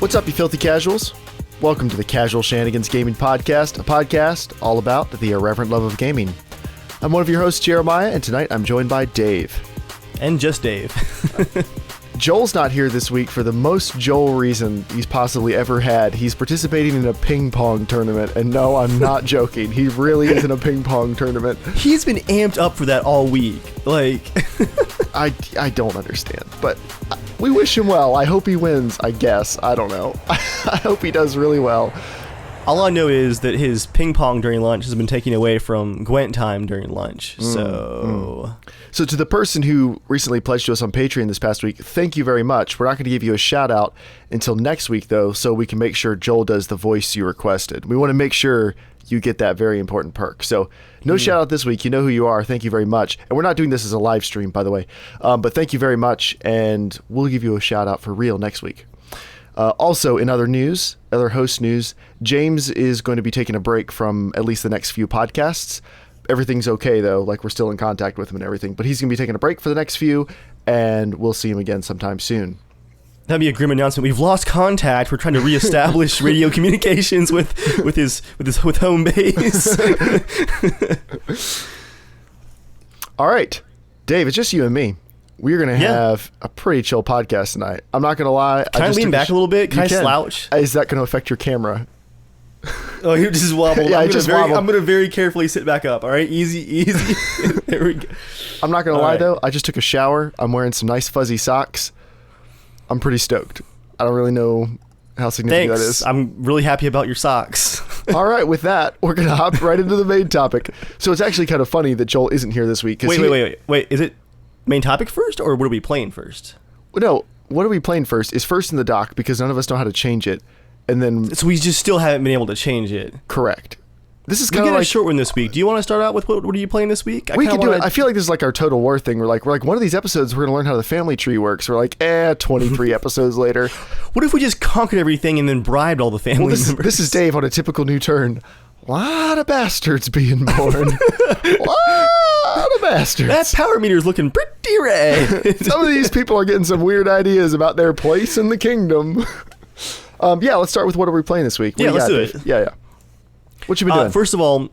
What's up, you filthy casuals? Welcome to the Casual Shenanigans Gaming Podcast, a podcast all about the irreverent love of gaming. I'm one of your hosts, Jeremiah, and tonight I'm joined by Dave. And just Dave. Joel's not here this week for the most Joel reason he's possibly ever had. He's participating in a ping pong tournament, and no, I'm not joking. He really is in a ping pong tournament. He's been amped up for that all week. I don't understand, but we wish him well. I hope he wins, I guess. I don't know. I hope he does really well. All I know is that his ping pong during lunch has been taken away from Gwent time during lunch. So to the person who recently pledged to us on Patreon this past week, thank you very much. We're not going to give you a shout out until next week, though, so we can make sure Joel does the voice you requested. We want to make sure you get that very important perk. So no shout out this week. You know who you are. Thank you very much. And we're not doing this as a live stream, by the way. But thank you very much, and we'll give you a shout out for real next week. Also, in other host news, James is going to be taking a break from at least the next few podcasts. Everything's okay, though. Like, we're still in contact with him and everything. But he's going to be taking a break for the next few, and we'll see him again sometime soon. That'd be a grim announcement. We've lost contact. We're trying to reestablish radio communications with home base. All right, Dave, it's just you and me. We're going to have a pretty chill podcast tonight. I'm not going to lie. Can I lean back a little bit? Can I slouch? Is that going to affect your camera? Oh, you just wobbled. Yeah, I'm wobbled. going to very carefully sit back up. All right, easy. There we go. I'm not going to lie, though. I just took a shower. I'm wearing some nice fuzzy socks. I'm pretty stoked. I don't really know how significant that is. I'm really happy about your socks. All right, with that, we're going to hop right into the main topic. So it's actually kind of funny that Joel isn't here this week. Wait. Is it main topic first, or what are we playing first? No, what are we playing first is first in the doc, because none of us know how to change it. And then... So we just still haven't been able to change it. Correct. This is kind of like a short one this week. Do you want to start out with what are you playing this week? We can do it. I feel like this is like our Total War thing. We're like one of these episodes, we're going to learn how the family tree works. We're like, 23 episodes later. What if we just conquered everything and then bribed all the family members? This is Dave on a typical new turn. A lot of bastards being born. A lot of bastards. That power meter's looking pretty red. Some of these people are getting some weird ideas about their place in the kingdom. Let's start with what are we playing this week? Let's do it. Yeah. What you been doing? First of all,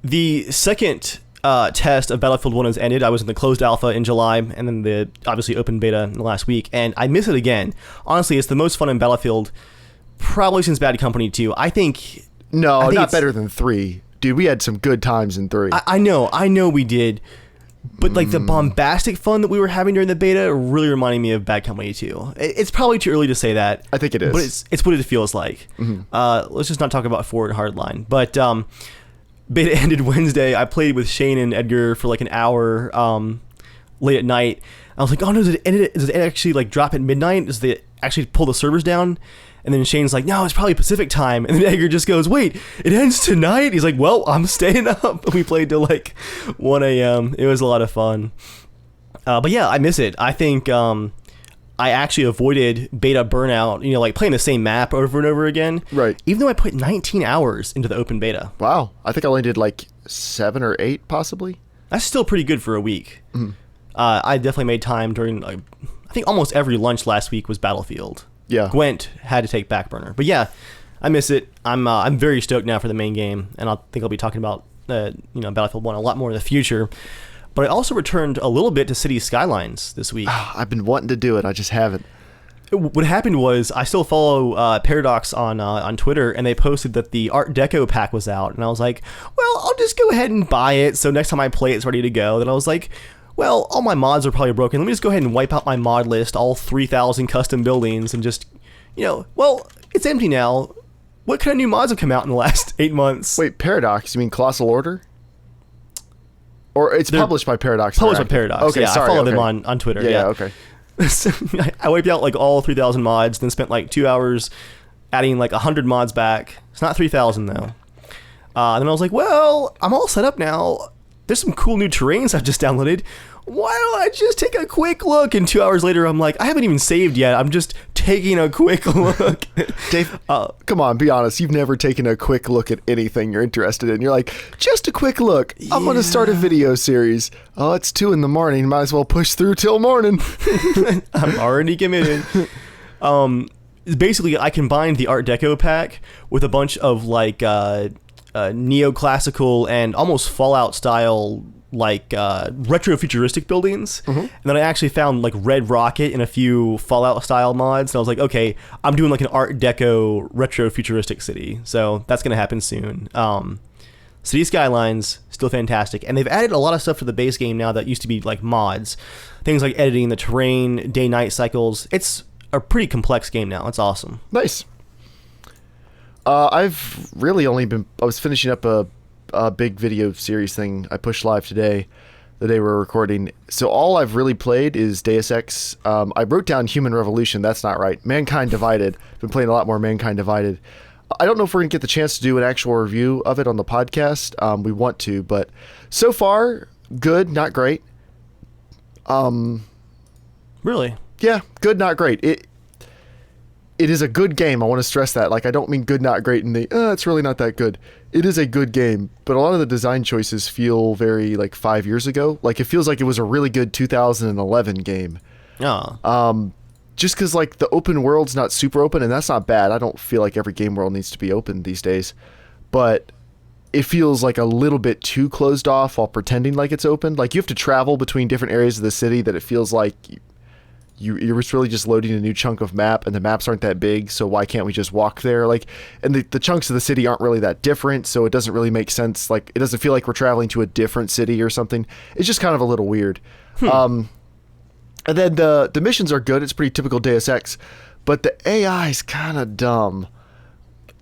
the second test of Battlefield 1 has ended. I was in the closed alpha in July, and then the obviously open beta in the last week, and I miss it again. Honestly, it's the most fun in Battlefield probably since Bad Company 2. I think not better than 3. Dude, we had some good times in 3. I know we did. But like the bombastic fun that we were having during the beta really reminded me of Bad Company 2. It's probably too early to say that. I think it is. But it's what it feels like. Mm-hmm. Let's just not talk about Forward Hardline. But beta ended Wednesday. I played with Shane and Edgar for like an hour late at night. I was like, oh no, does it actually like drop at midnight? Does it actually pull the servers down? And then Shane's like, no, it's probably Pacific time. And then Edgar just goes, wait, it ends tonight? He's like, well, I'm staying up. And we played till like 1 a.m. It was a lot of fun. But yeah, I miss it. I think I actually avoided beta burnout, like playing the same map over and over again. Right. Even though I put 19 hours into the open beta. Wow. I think I only did like 7 or 8 possibly. That's still pretty good for a week. Mm-hmm. I definitely made time during, I think almost every lunch last week was Battlefield. Yeah. Gwent had to take back burner. But yeah, I miss it. I'm very stoked now for the main game, and I think I'll be talking about Battlefield 1 a lot more in the future. But I also returned a little bit to City Skylines this week. I've been wanting to do it. I just haven't. What happened was I still follow Paradox on Twitter, and they posted that the Art Deco pack was out, and I was like, well, I'll just go ahead and buy it, so next time I play it's ready to go. Then I was like, well, all my mods are probably broken. Let me just go ahead and wipe out my mod list, all 3,000 custom buildings, and just, well, it's empty now. What kind of new mods have come out in the last 8 months? Wait, Paradox? You mean Colossal Order? Or it's published by Paradox? Published by Paradox. Okay, yeah, sorry. I follow them on Twitter. Yeah, okay. I wiped out like all 3,000 mods, then spent like 2 hours adding like 100 mods back. It's not 3,000 though. Then I was like, well, I'm all set up now. There's some cool new terrains I've just downloaded. Why don't I just take a quick look? And 2 hours later, I'm like, I haven't even saved yet. I'm just taking a quick look. Dave, come on, be honest. You've never taken a quick look at anything you're interested in. You're like, just a quick look. I'm going to start a video series. Oh, it's 2 a.m. Might as well push through till morning. I'm already committed. basically I combined the Art Deco pack with a bunch of like neoclassical and almost Fallout style like retro futuristic buildings, and then I actually found like Red Rocket and a few Fallout style mods, and I was like, okay, I'm doing like an Art Deco retro futuristic city, so that's gonna happen soon. City Skylines still fantastic, and they've added a lot of stuff to the base game now that used to be like mods, things like editing the terrain, day-night cycles. It's a pretty complex game now. It's awesome. Nice. I've really only been... I was finishing up a big video series thing I pushed live today, the day we're recording. So all I've really played is Deus Ex. I wrote down Human Revolution. That's not right. Mankind Divided. Been playing a lot more Mankind Divided. I don't know if we're going to get the chance to do an actual review of it on the podcast. We want to, but so far, good, not great. Really? Yeah, good, not great. It is a good game. I want to stress that. Like, I don't mean good, not great in the, it's really not that good. It is a good game, but a lot of the design choices feel very, like, 5 years ago. Like, it feels like it was a really good 2011 game. Oh. Just because, like, the open world's not super open, and that's not bad. I don't feel like every game world needs to be open these days. But it feels like a little bit too closed off while pretending like it's open. Like, you have to travel between different areas of the city that it feels like you're really just loading a new chunk of map, and the maps aren't that big, so why can't we just walk there? Like, and the chunks of the city aren't really that different, so it doesn't really make sense. Like, it doesn't feel like we're traveling to a different city or something. It's just kind of a little weird. And then the missions are good. It's pretty typical Deus Ex, but the AI is kind of dumb.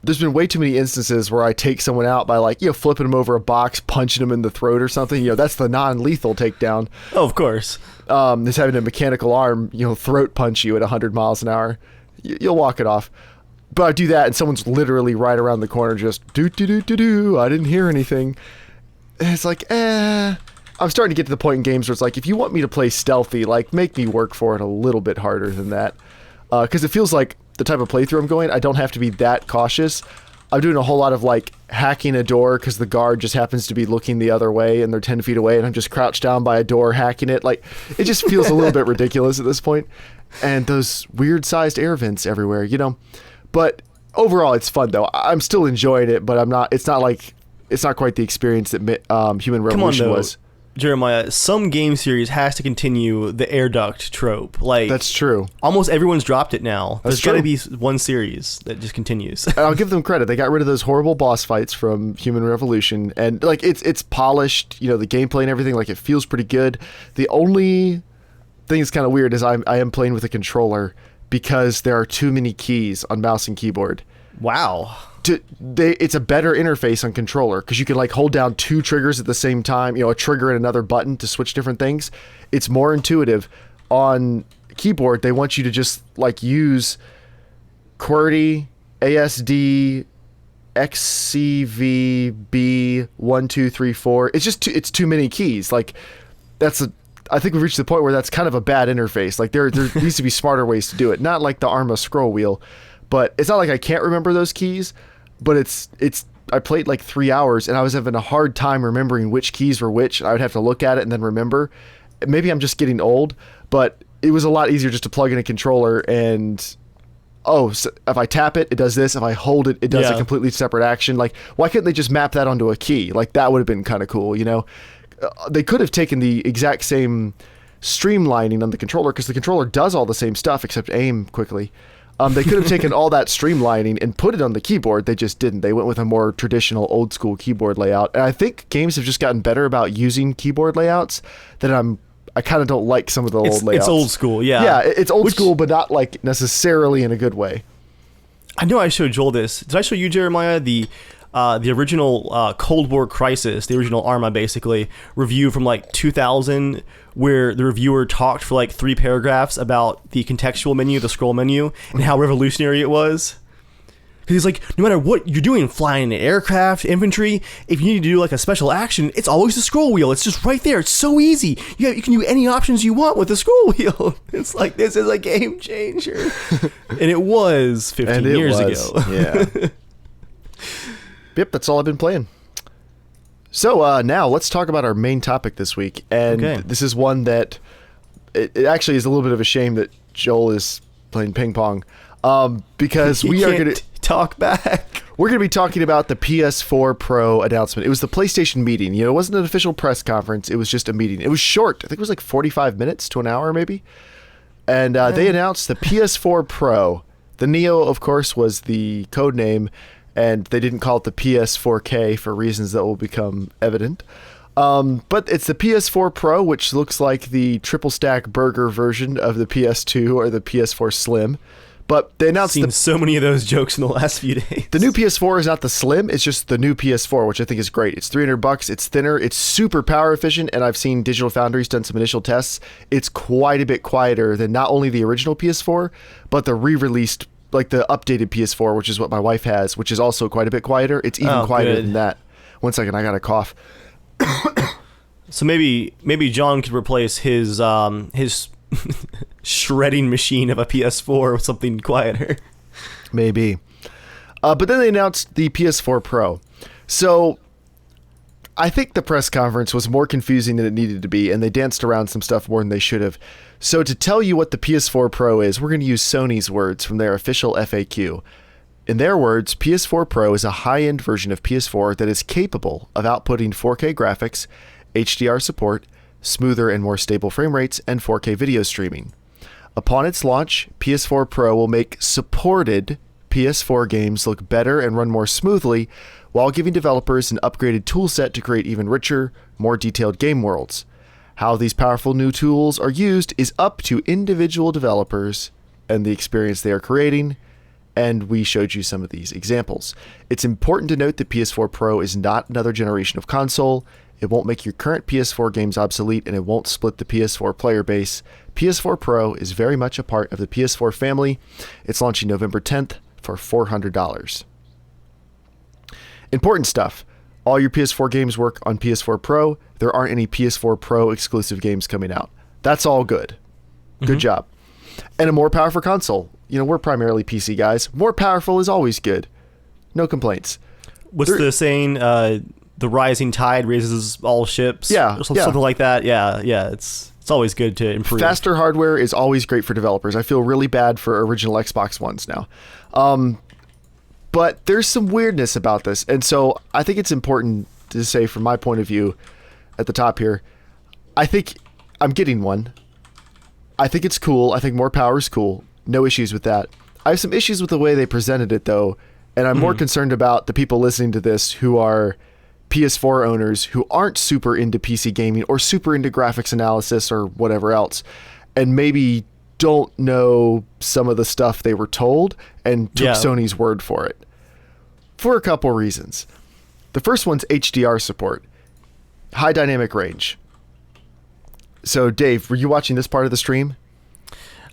There's been way too many instances where I take someone out by, like, flipping them over a box, punching them in the throat or something. That's the non-lethal takedown. Oh, of course. Just having a mechanical arm, throat punch you at 100 miles an hour. You'll walk it off. But I do that, and someone's literally right around the corner just, do-do-do-do-do, I didn't hear anything. And it's like, I'm starting to get to the point in games where it's like, if you want me to play stealthy, like, make me work for it a little bit harder than that. Because it feels like the type of playthrough I'm going, I don't have to be that cautious. I'm doing a whole lot of, like, hacking a door because the guard just happens to be looking the other way and they're 10 feet away, and I'm just crouched down by a door hacking it. Like, it just feels a little bit ridiculous at this point. And those weird-sized air vents everywhere, But overall, it's fun, though. I'm still enjoying it, but it's not quite the experience that Human Revolution was. Jeremiah, some game series has to continue the air duct trope. Like, that's true. Almost everyone's dropped it now. That's There's got to be one series that just continues. And I'll give them credit. They got rid of those horrible boss fights from Human Revolution, and like it's polished. The gameplay and everything. Like, it feels pretty good. The only thing that's kind of weird is I am playing with a controller because there are too many keys on mouse and keyboard. Wow. It's a better interface on controller because you can, like, hold down two triggers at the same time, a trigger and another button to switch different things. It's more intuitive. On keyboard, they want you to just, like, use QWERTY, ASD, XCVB, 1, 2, 3, 4. It's just it's too many keys. Like, I think we've reached the point where that's kind of a bad interface. Like, there needs to be smarter ways to do it. Not like the Arma scroll wheel, but it's not like I can't remember those keys. But I played like 3 hours and I was having a hard time remembering which keys were which. I would have to look at it and then remember. Maybe I'm just getting old, but it was a lot easier just to plug in a controller and, so if I tap it, it does this. If I hold it, it does a completely separate action. Like, why couldn't they just map that onto a key? Like, that would have been kind of cool, They could have taken the exact same streamlining on the controller because the controller does all the same stuff except aim quickly. They could have taken all that streamlining and put it on the keyboard. They just didn't. They went with a more traditional old school keyboard layout. And I think games have just gotten better about using keyboard layouts that I kind of don't like some of the old layouts. It's old school, yeah. Yeah, it's old school, but not like necessarily in a good way. I know I showed Joel this. Did I show you, Jeremiah, the original Cold War Crisis, the original Arma, basically, review from like 2000, where the reviewer talked for like 3 paragraphs about the contextual menu, the scroll menu, and how revolutionary it was? Because he's like, no matter what you're doing, flying an aircraft, infantry, if you need to do like a special action, it's always the scroll wheel. It's just right there. It's so easy. You can do any options you want with the scroll wheel. It's like, this is a game changer. And it was 15 years ago. Yeah. Yep, that's all I've been playing. So now let's talk about our main topic this week. And This is one that it actually is a little bit of a shame that Joel is playing ping pong. Because we are going to talk back. We're going to be talking about the PS4 Pro announcement. It was the PlayStation meeting. You know, it wasn't an official press conference. It was just a meeting. It was short. I think it was like 45 minutes to an hour maybe. And they announced the PS4 Pro. The Neo, of course, was the code name, and they didn't call it the PS4K for reasons that will become evident. But it's the PS4 Pro, which looks like the triple stack burger version of the PS2 or the PS4 Slim. But they announced so many of those jokes in the last few days. The new PS4 is not the Slim, it's just the new PS4, which I think is great. It's $300, it's thinner, it's super power efficient, and I've seen Digital Foundry's done some initial tests. It's quite a bit quieter than not only the original PS4, but the re-released, like the updated PS4, which is what my wife has, which is also quite a bit quieter. It's even quieter than that. One second, I got a cough. So maybe John could replace his shredding machine of a PS4 with something quieter. Maybe. But then they announced the PS4 Pro. So I think the press conference was more confusing than it needed to be, and they danced around some stuff more than they should have. So to tell you what the PS4 Pro is, we're going to use Sony's words from their official FAQ. In their words, PS4 Pro is a high-end version of PS4 that is capable of outputting 4K graphics, HDR support, smoother and more stable frame rates, and 4K video streaming. Upon its launch, PS4 Pro will make supported PS4 games look better and run more smoothly, while giving developers an upgraded toolset to create even richer, more detailed game worlds. How these powerful new tools are used is up to individual developers and the experience they are creating, and we showed you some of these examples. It's important to note that PS4 Pro is not another generation of console. It won't make your current PS4 games obsolete, and it won't split the PS4 player base. PS4 Pro is very much a part of the PS4 family. It's launching November 10th for $400. Important stuff. All your PS4 games work on PS4 Pro. There aren't any PS4 Pro exclusive games coming out. That's all good. Good job. And a more powerful console. You know, we're primarily PC guys. More powerful is always good. No complaints. What's the saying? The rising tide raises all ships. Yeah, or something like that. Yeah. It's always good to improve. Faster hardware is always great for developers. I feel really bad for original Xbox Ones now. But there's some weirdness about this. And so I think it's important to say from my point of view at the top here, I think I'm getting one. I think it's cool. I think more power is cool. No issues with that. I have some issues with the way they presented it, though. And I'm more concerned about the people listening to this who are PS4 owners who aren't super into PC gaming or super into graphics analysis or whatever else, and maybe don't know some of the stuff they were told and took Sony's word for it. For a couple reasons. The first one's HDR support. High dynamic range. So Dave, were you watching this part of the stream?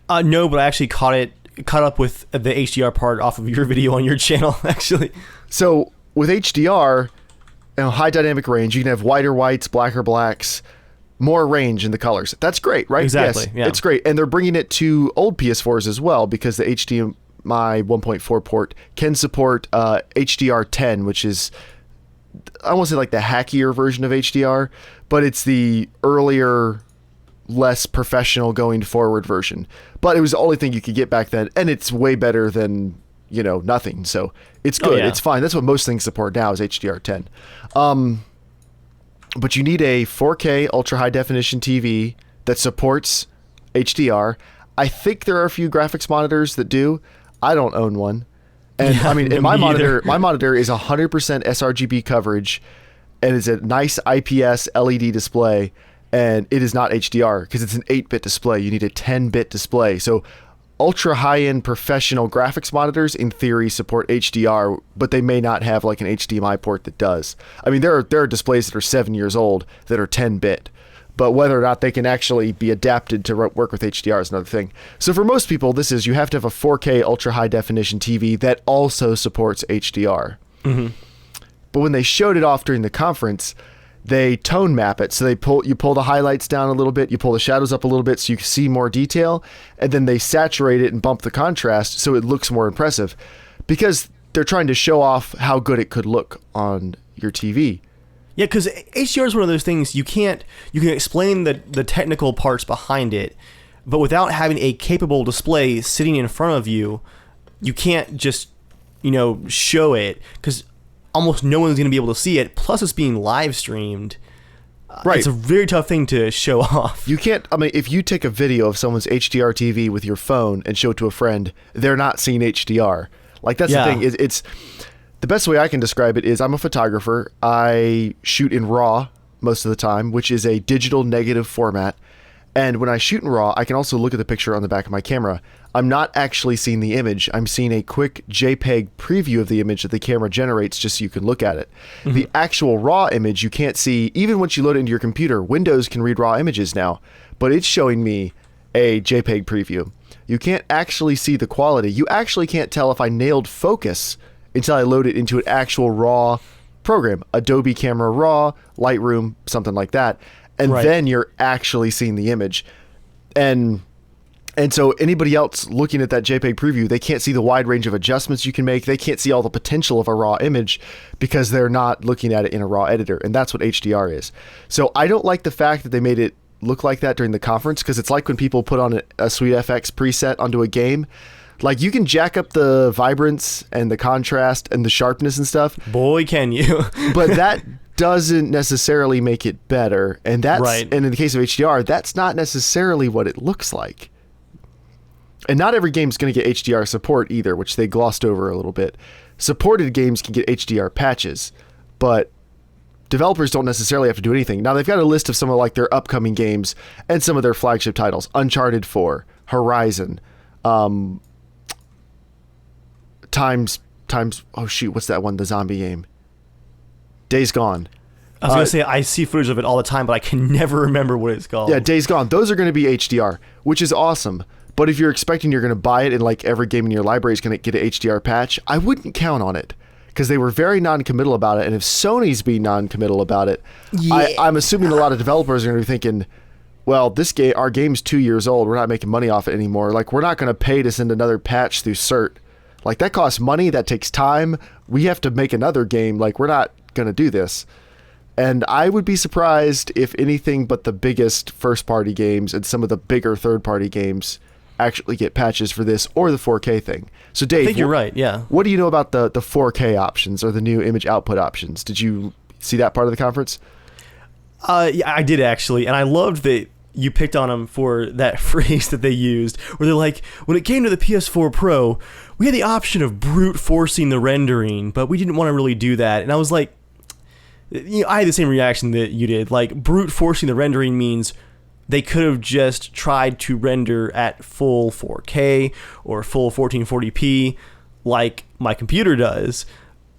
No, but I actually caught up with the HDR part off of your video on your channel, actually. So with HDR, high dynamic range, you can have whiter whites, blacker blacks, more range in the colors. That's great, right? Exactly. Yes, yeah. It's great. And they're bringing it to old PS4s as well, because the HDMI 1.4 port can support HDR10, which is, I won't say like the hackier version of HDR, but it's the earlier, less professional going forward version. But it was the only thing you could get back then, and it's way better than, nothing. So it's good. It's fine. That's what most things support now is HDR10. But you need a 4K ultra high definition TV that supports HDR. I think there are a few graphics monitors that do. I don't own one. And my monitor is 100% sRGB coverage, and it's a nice IPS LED display, and it is not HDR because it's an 8-bit display. You need a 10-bit display. So ultra high-end professional graphics monitors in theory support HDR, but they may not have like an HDMI port that does. There are displays that are 7 years old that are 10-bit, but whether or not they can actually be adapted to work with HDR is another thing. So for most people, you have to have a 4K ultra high definition TV that also supports HDR. But when they showed it off during the conference, they tone map it. So you pull the highlights down a little bit, you pull the shadows up a little bit so you can see more detail, and then they saturate it and bump the contrast so it looks more impressive, because they're trying to show off how good it could look on your TV. Yeah, because HDR is one of those things you can explain the technical parts behind it, but without having a capable display sitting in front of you, you can't just, show it because almost no one's going to be able to see it. Plus, it's being live streamed. Right. It's a very tough thing to show off. You can't, if you take a video of someone's HDR TV with your phone and show it to a friend, they're not seeing HDR. Like, that's the thing. It's the best way I can describe it is I'm a photographer. I shoot in RAW most of the time, which is a digital negative format. And when I shoot in RAW, I can also look at the picture on the back of my camera. I'm not actually seeing the image. I'm seeing a quick JPEG preview of the image that the camera generates just so you can look at it. Mm-hmm. The actual RAW image you can't see, even once you load it into your computer. Windows can read RAW images now, but it's showing me a JPEG preview. You can't actually see the quality. You actually can't tell if I nailed focus until I load it into an actual RAW program. Adobe Camera Raw, Lightroom, something like that. And then you're actually seeing the image. And so anybody else looking at that JPEG preview, they can't see the wide range of adjustments you can make. They can't see all the potential of a RAW image because they're not looking at it in a RAW editor. And that's what HDR is. So I don't like the fact that they made it look like that during the conference, because it's like when people put on a Sweet FX preset onto a game. Like, you can jack up the vibrance and the contrast and the sharpness and stuff. Boy, can you. But that doesn't necessarily make it better. And that's and in the case of HDR, that's not necessarily what it looks like. And not every game's going to get HDR support either, which they glossed over a little bit. Supported games can get HDR patches, but developers don't necessarily have to do anything. Now, they've got a list of some of like their upcoming games and some of their flagship titles. Uncharted 4, Horizon, times oh shoot, what's that one, the zombie game? Days Gone. I was going to say, I see footage of it all the time, but I can never remember what it's called. Yeah, Days Gone. Those are going to be HDR, which is awesome. But if you're expecting you're going to buy it and like every game in your library is going to get an HDR patch, I wouldn't count on it, because they were very non-committal about it. And if Sony's being non-committal about it, I'm assuming a lot of developers are going to be thinking, well, our game's 2 years old. We're not making money off it anymore. Like, we're not going to pay to send another patch through CERT. Like, that costs money. That takes time. We have to make another game. Like, we're not going to do this. And I would be surprised if anything but the biggest first-party games and some of the bigger third-party games actually get patches for this or the 4K thing. So, Dave, I think you're right, yeah. What do you know about the 4K options or the new image output options? Did you see that part of the conference? Yeah, I did actually, and I loved that you picked on them for that phrase that they used, where they're like, when it came to the PS4 Pro, we had the option of brute forcing the rendering, but we didn't want to really do that. And I was like, I had the same reaction that you did. Like, brute forcing the rendering means they could have just tried to render at full 4K or full 1440p like my computer does,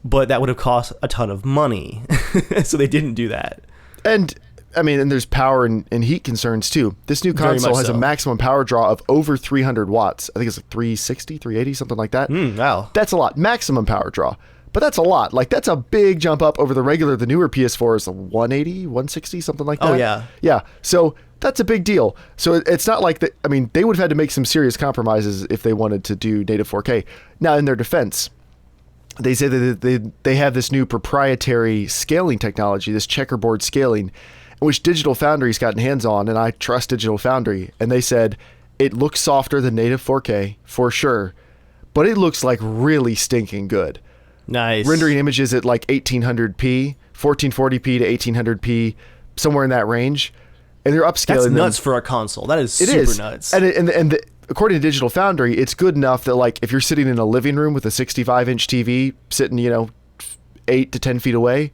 but that would have cost a ton of money. So they didn't do that. And there's power and heat concerns too. This new console has a maximum power draw of over 300 watts. I think it's like 360, 380, something like that. Wow. That's a lot. Maximum power draw. But that's a lot. Like, that's a big jump up over the newer PS4 is a 180, 160, something like that. Oh, yeah. Yeah. So that's a big deal. So it's not like that. They would have had to make some serious compromises if they wanted to do native 4K. Now, in their defense, they say that they have this new proprietary scaling technology, this checkerboard scaling, which Digital Foundry's gotten hands on, and I trust Digital Foundry. And they said it looks softer than native 4K for sure, but it looks like really stinking good. Nice. Rendering images at like 1800p, 1440p to 1800p, somewhere in that range, and they're upscaling. That's nuts for a console. That is super nuts. And according to Digital Foundry, it's good enough that, like, if you're sitting in a living room with a 65-inch TV sitting, 8 to 10 feet away,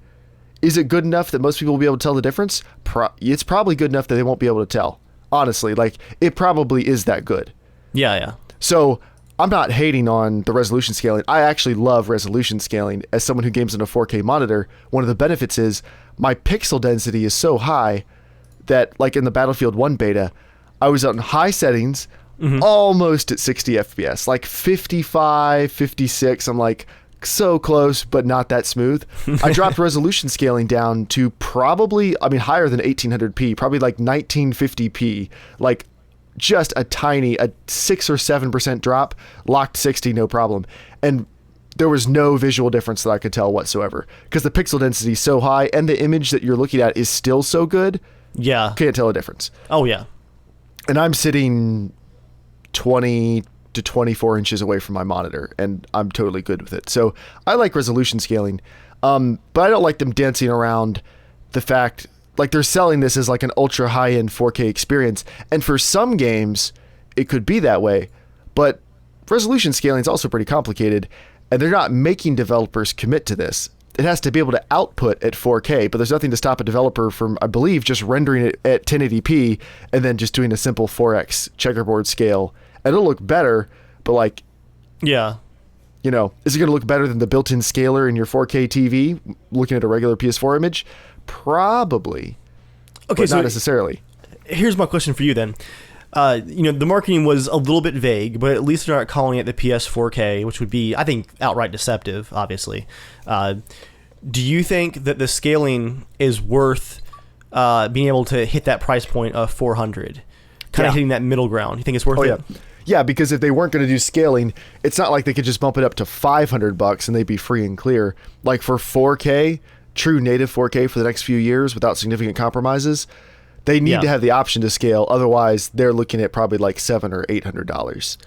is it good enough that most people will be able to tell the difference? It's probably good enough that they won't be able to tell. Honestly, like, it probably is that good. Yeah. So I'm not hating on the resolution scaling. I actually love resolution scaling. As someone who games on a 4K monitor, one of the benefits is my pixel density is so high that, like in the Battlefield 1 beta, I was on high settings, almost at 60 FPS, like 55, 56. I'm like, so close, but not that smooth. I dropped resolution scaling down to probably, higher than 1800p, probably like 1950p, like just a 6 or 7% drop, locked 60, no problem. And there was no visual difference that I could tell whatsoever, because the pixel density is so high and the image that you're looking at is still so good. Yeah. Can't tell a difference. Oh, yeah. And I'm sitting 20 to to 24 inches away from my monitor, and I'm totally good with it. So I like resolution scaling, but I don't like them dancing around the fact, like they're selling this as like an ultra high-end 4K experience, and for some games it could be that way, but resolution scaling is also pretty complicated, and they're not making developers commit to this. It has to be able to output at 4K, but there's nothing to stop a developer from, I believe, just rendering it at 1080p and then just doing a simple 4x checkerboard scale, and it'll look better, but like, yeah, you know, is it going to look better than the built-in scaler in your 4K TV looking at a regular PS4 image? Probably. Okay, but so not necessarily. Here's my question for you then. The marketing was a little bit vague, but at least they're not calling it the PS4K, which would be, I think, outright deceptive, obviously. Do you think that the scaling is worth being able to hit that price point of 400? Kind of hitting that middle ground. You think it's worth it? Yeah. Yeah, because if they weren't going to do scaling, it's not like they could just bump it up to $500 and they'd be free and clear. Like for 4K, true native 4K for the next few years without significant compromises, they need to have the option to scale. Otherwise, they're looking at probably like $700 or $800.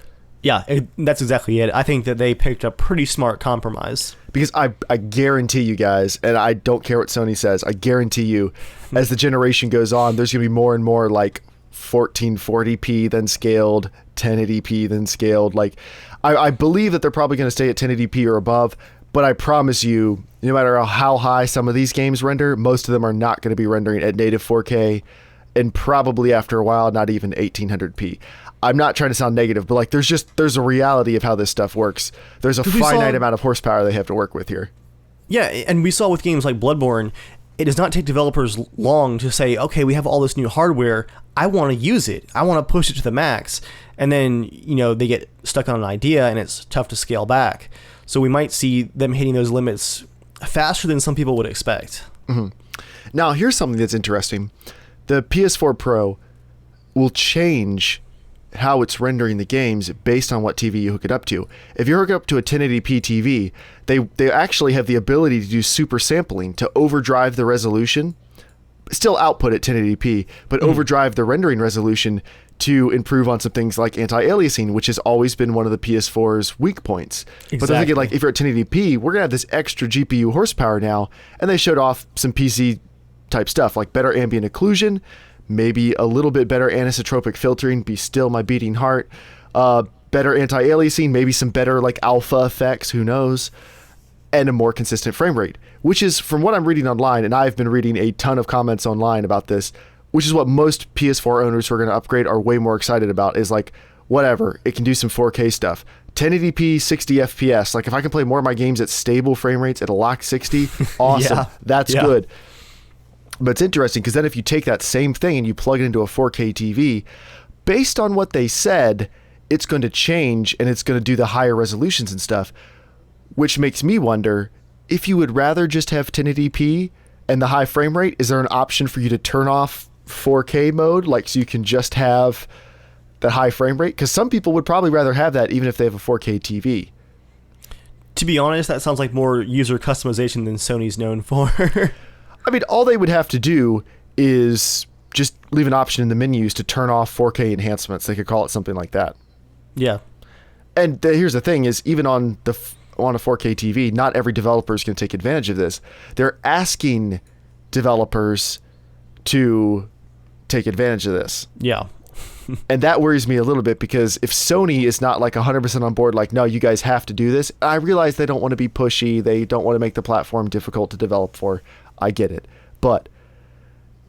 Yeah, that's exactly it. I think that they picked a pretty smart compromise. Because I guarantee you guys, and I don't care what Sony says, I guarantee you, as the generation goes on, there's going to be more and more like 1440p then scaled, 1080p then scaled. Like, I believe that they're probably going to stay at 1080p or above, but I promise you, no matter how high some of these games render, most of them are not going to be rendering at native 4K, and probably after a while, not even 1800p. I'm not trying to sound negative, but like there's a reality of how this stuff works. There's a finite amount of horsepower they have to work with here. Yeah, and we saw with games like Bloodborne, it does not take developers long to say, okay, we have all this new hardware, I want to use it, I want to push it to the max, and then they get stuck on an idea and it's tough to scale back. So we might see them hitting those limits faster than some people would expect. Mm-hmm. Now, here's something that's interesting. The PS4 Pro will change how it's rendering the games based on what TV you hook it up to. If you hook it up to a 1080p TV, they actually have the ability to do super sampling to overdrive the resolution, still output at 1080p, but overdrive the rendering resolution to improve on some things like anti-aliasing, which has always been one of the PS4's weak points. Exactly. But they're thinking, like, if you're at 1080p, we're going to have this extra GPU horsepower now, and they showed off some PC type stuff, like better ambient occlusion, maybe a little bit better anisotropic filtering, be still my beating heart, better anti-aliasing, maybe some better like alpha effects, who knows, and a more consistent frame rate, which is, from what I'm reading online, and I've been reading a ton of comments online about this, which is what most PS4 owners who are going to upgrade are way more excited about, is like, whatever, it can do some 4K stuff. 1080p, 60 FPS, like if I can play more of my games at stable frame rates at a locked 60, awesome, that's good. But it's interesting because then if you take that same thing and you plug it into a 4K TV, based on what they said, it's going to change and it's going to do the higher resolutions and stuff, which makes me wonder if you would rather just have 1080p and the high frame rate. Is there an option for you to turn off 4K mode, like so you can just have that high frame rate? Because some people would probably rather have that even if they have a 4K TV. To be honest, that sounds like more user customization than Sony's known for. I mean, all they would have to do is just leave an option in the menus to turn off 4K enhancements. They could call it something like that. Yeah. And here's the thing is, even on a 4K TV, not every developer is going to take advantage of this. They're asking developers to take advantage of this. Yeah. And that worries me a little bit, because if Sony is not like 100% on board, like, no, you guys have to do this, I realize they don't want to be pushy. They don't want to make the platform difficult to develop for. I get it. But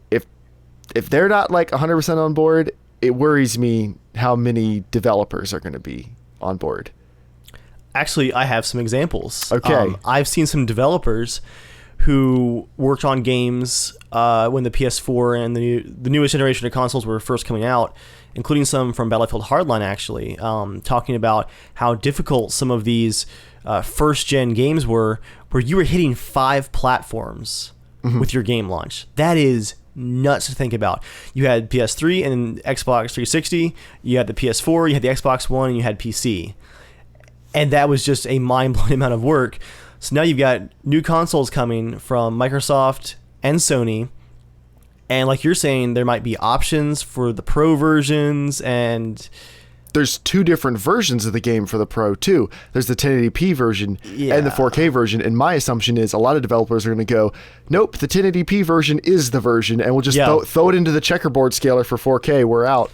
if they're not like 100% on board, it worries me how many developers are going to be on board. Actually, I have some examples. Okay. I've seen some developers who worked on games when the PS4 and the newest generation of consoles were first coming out, including some from Battlefield Hardline, actually, talking about how difficult some of these first-gen games were, where you were hitting 5 platforms with your game launch. That is nuts to think about. You had PS3 and Xbox 360, you had the PS4, you had the Xbox One, and you had PC. And that was just a mind-blowing amount of work. So now you've got new consoles coming from Microsoft and Sony, and like you're saying, there might be options for the Pro versions, and there's two different versions of the game for the Pro too. There's the 1080p version and the 4K version. And my assumption is a lot of developers are going to go, nope, the 1080p version is the version, and we'll just throw it into the checkerboard scaler for 4K. We're out.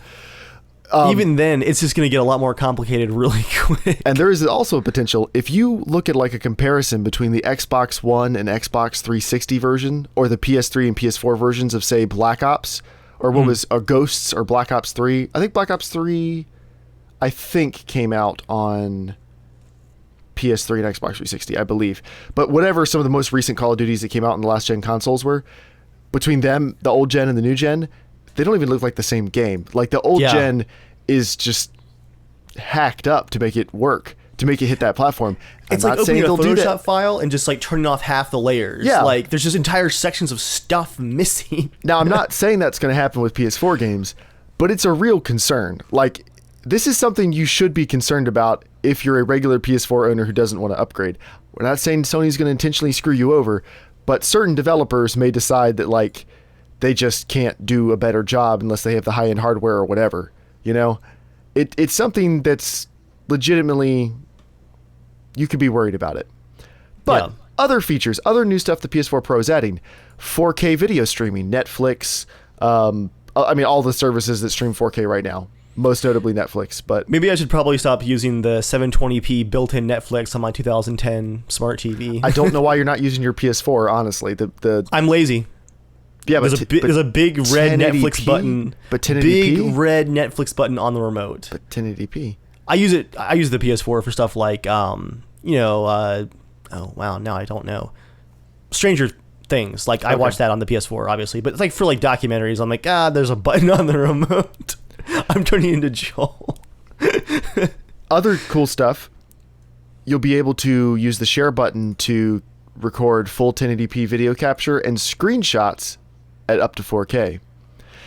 Even then, it's just going to get a lot more complicated really quick. And there is also a potential, if you look at like a comparison between the Xbox One and Xbox 360 version, or the PS3 and PS4 versions of, say, Black Ops, or what was Ghosts or Black Ops 3. I think Black Ops 3, came out on PS3 and Xbox 360, I believe. But whatever some of the most recent Call of Duties that came out in the last gen consoles were, between them, the old gen and the new gen, they don't even look like the same game. Like the old gen is just hacked up to make it work, to make it hit that platform. It's like opening a Photoshop file and just like turning off half the layers. Yeah. Like there's just entire sections of stuff missing. Now, I'm not saying that's going to happen with PS4 games, but it's a real concern. Like, this is something you should be concerned about if you're a regular PS4 owner who doesn't want to upgrade. We're not saying Sony's going to intentionally screw you over, but certain developers may decide that, like, they just can't do a better job unless they have the high-end hardware or whatever. You know? It's something that's legitimately, you could be worried about it. But other features, other new stuff the PS4 Pro is adding, 4K video streaming, Netflix, all the services that stream 4K right now. Most notably Netflix, but maybe I should probably stop using the 720p built-in Netflix on my 2010 smart TV. I don't know why you're not using your PS4, honestly. I'm lazy. Yeah, there's a big red Netflix button. But 1080p? Big red Netflix button on the remote. But 1080p. I use the PS4 for stuff like oh wow, now I don't know. Stranger Things. Like I watch that on the PS4 obviously, but it's like for like documentaries, I'm like, there's a button on the remote. I'm turning into Joel. Other cool stuff, you'll be able to use the share button to record full 1080p video capture and screenshots at up to 4K.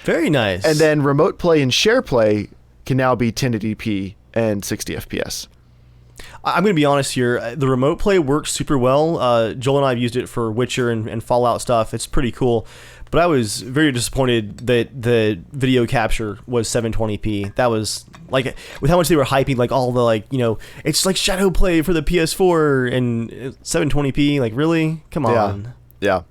Very nice. And then remote play and share play can now be 1080p and 60 FPS. I'm going to be honest here. The remote play works super well. Joel and I have used it for Witcher and Fallout stuff. It's pretty cool. But I was very disappointed that the video capture was 720p. That was like, with how much they were hyping, like all the it's like shadow play for the PS4 and 720p. Like, really? Come on. Yeah.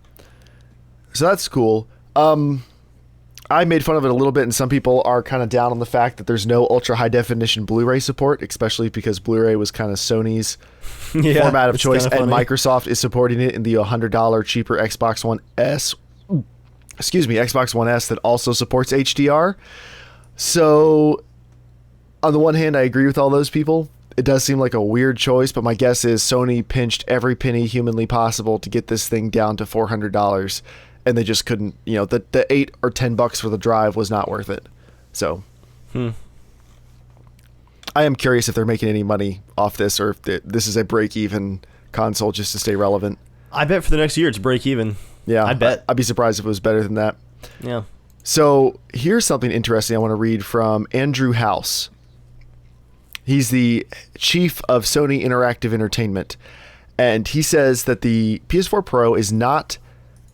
So that's cool. I made fun of it a little bit, and some people are kind of down on the fact that there's no ultra high definition Blu-ray support, especially because Blu-ray was kind of Sony's format of choice, and Microsoft is supporting it in the $100 cheaper Xbox One S. Xbox One S that also supports HDR. So, on the one hand, I agree with all those people. It does seem like a weird choice, but my guess is Sony pinched every penny humanly possible to get this thing down to $400, and they just couldn't. The $8 or $10 for the drive was not worth it. So, I am curious if they're making any money off this, or if this is a break-even console just to stay relevant. I bet for the next year it's break-even. Yeah, I bet. I'd be surprised if it was better than that. Yeah. So here's something interesting I want to read from Andrew House. He's the chief of Sony Interactive Entertainment, and he says that the PS4 Pro is not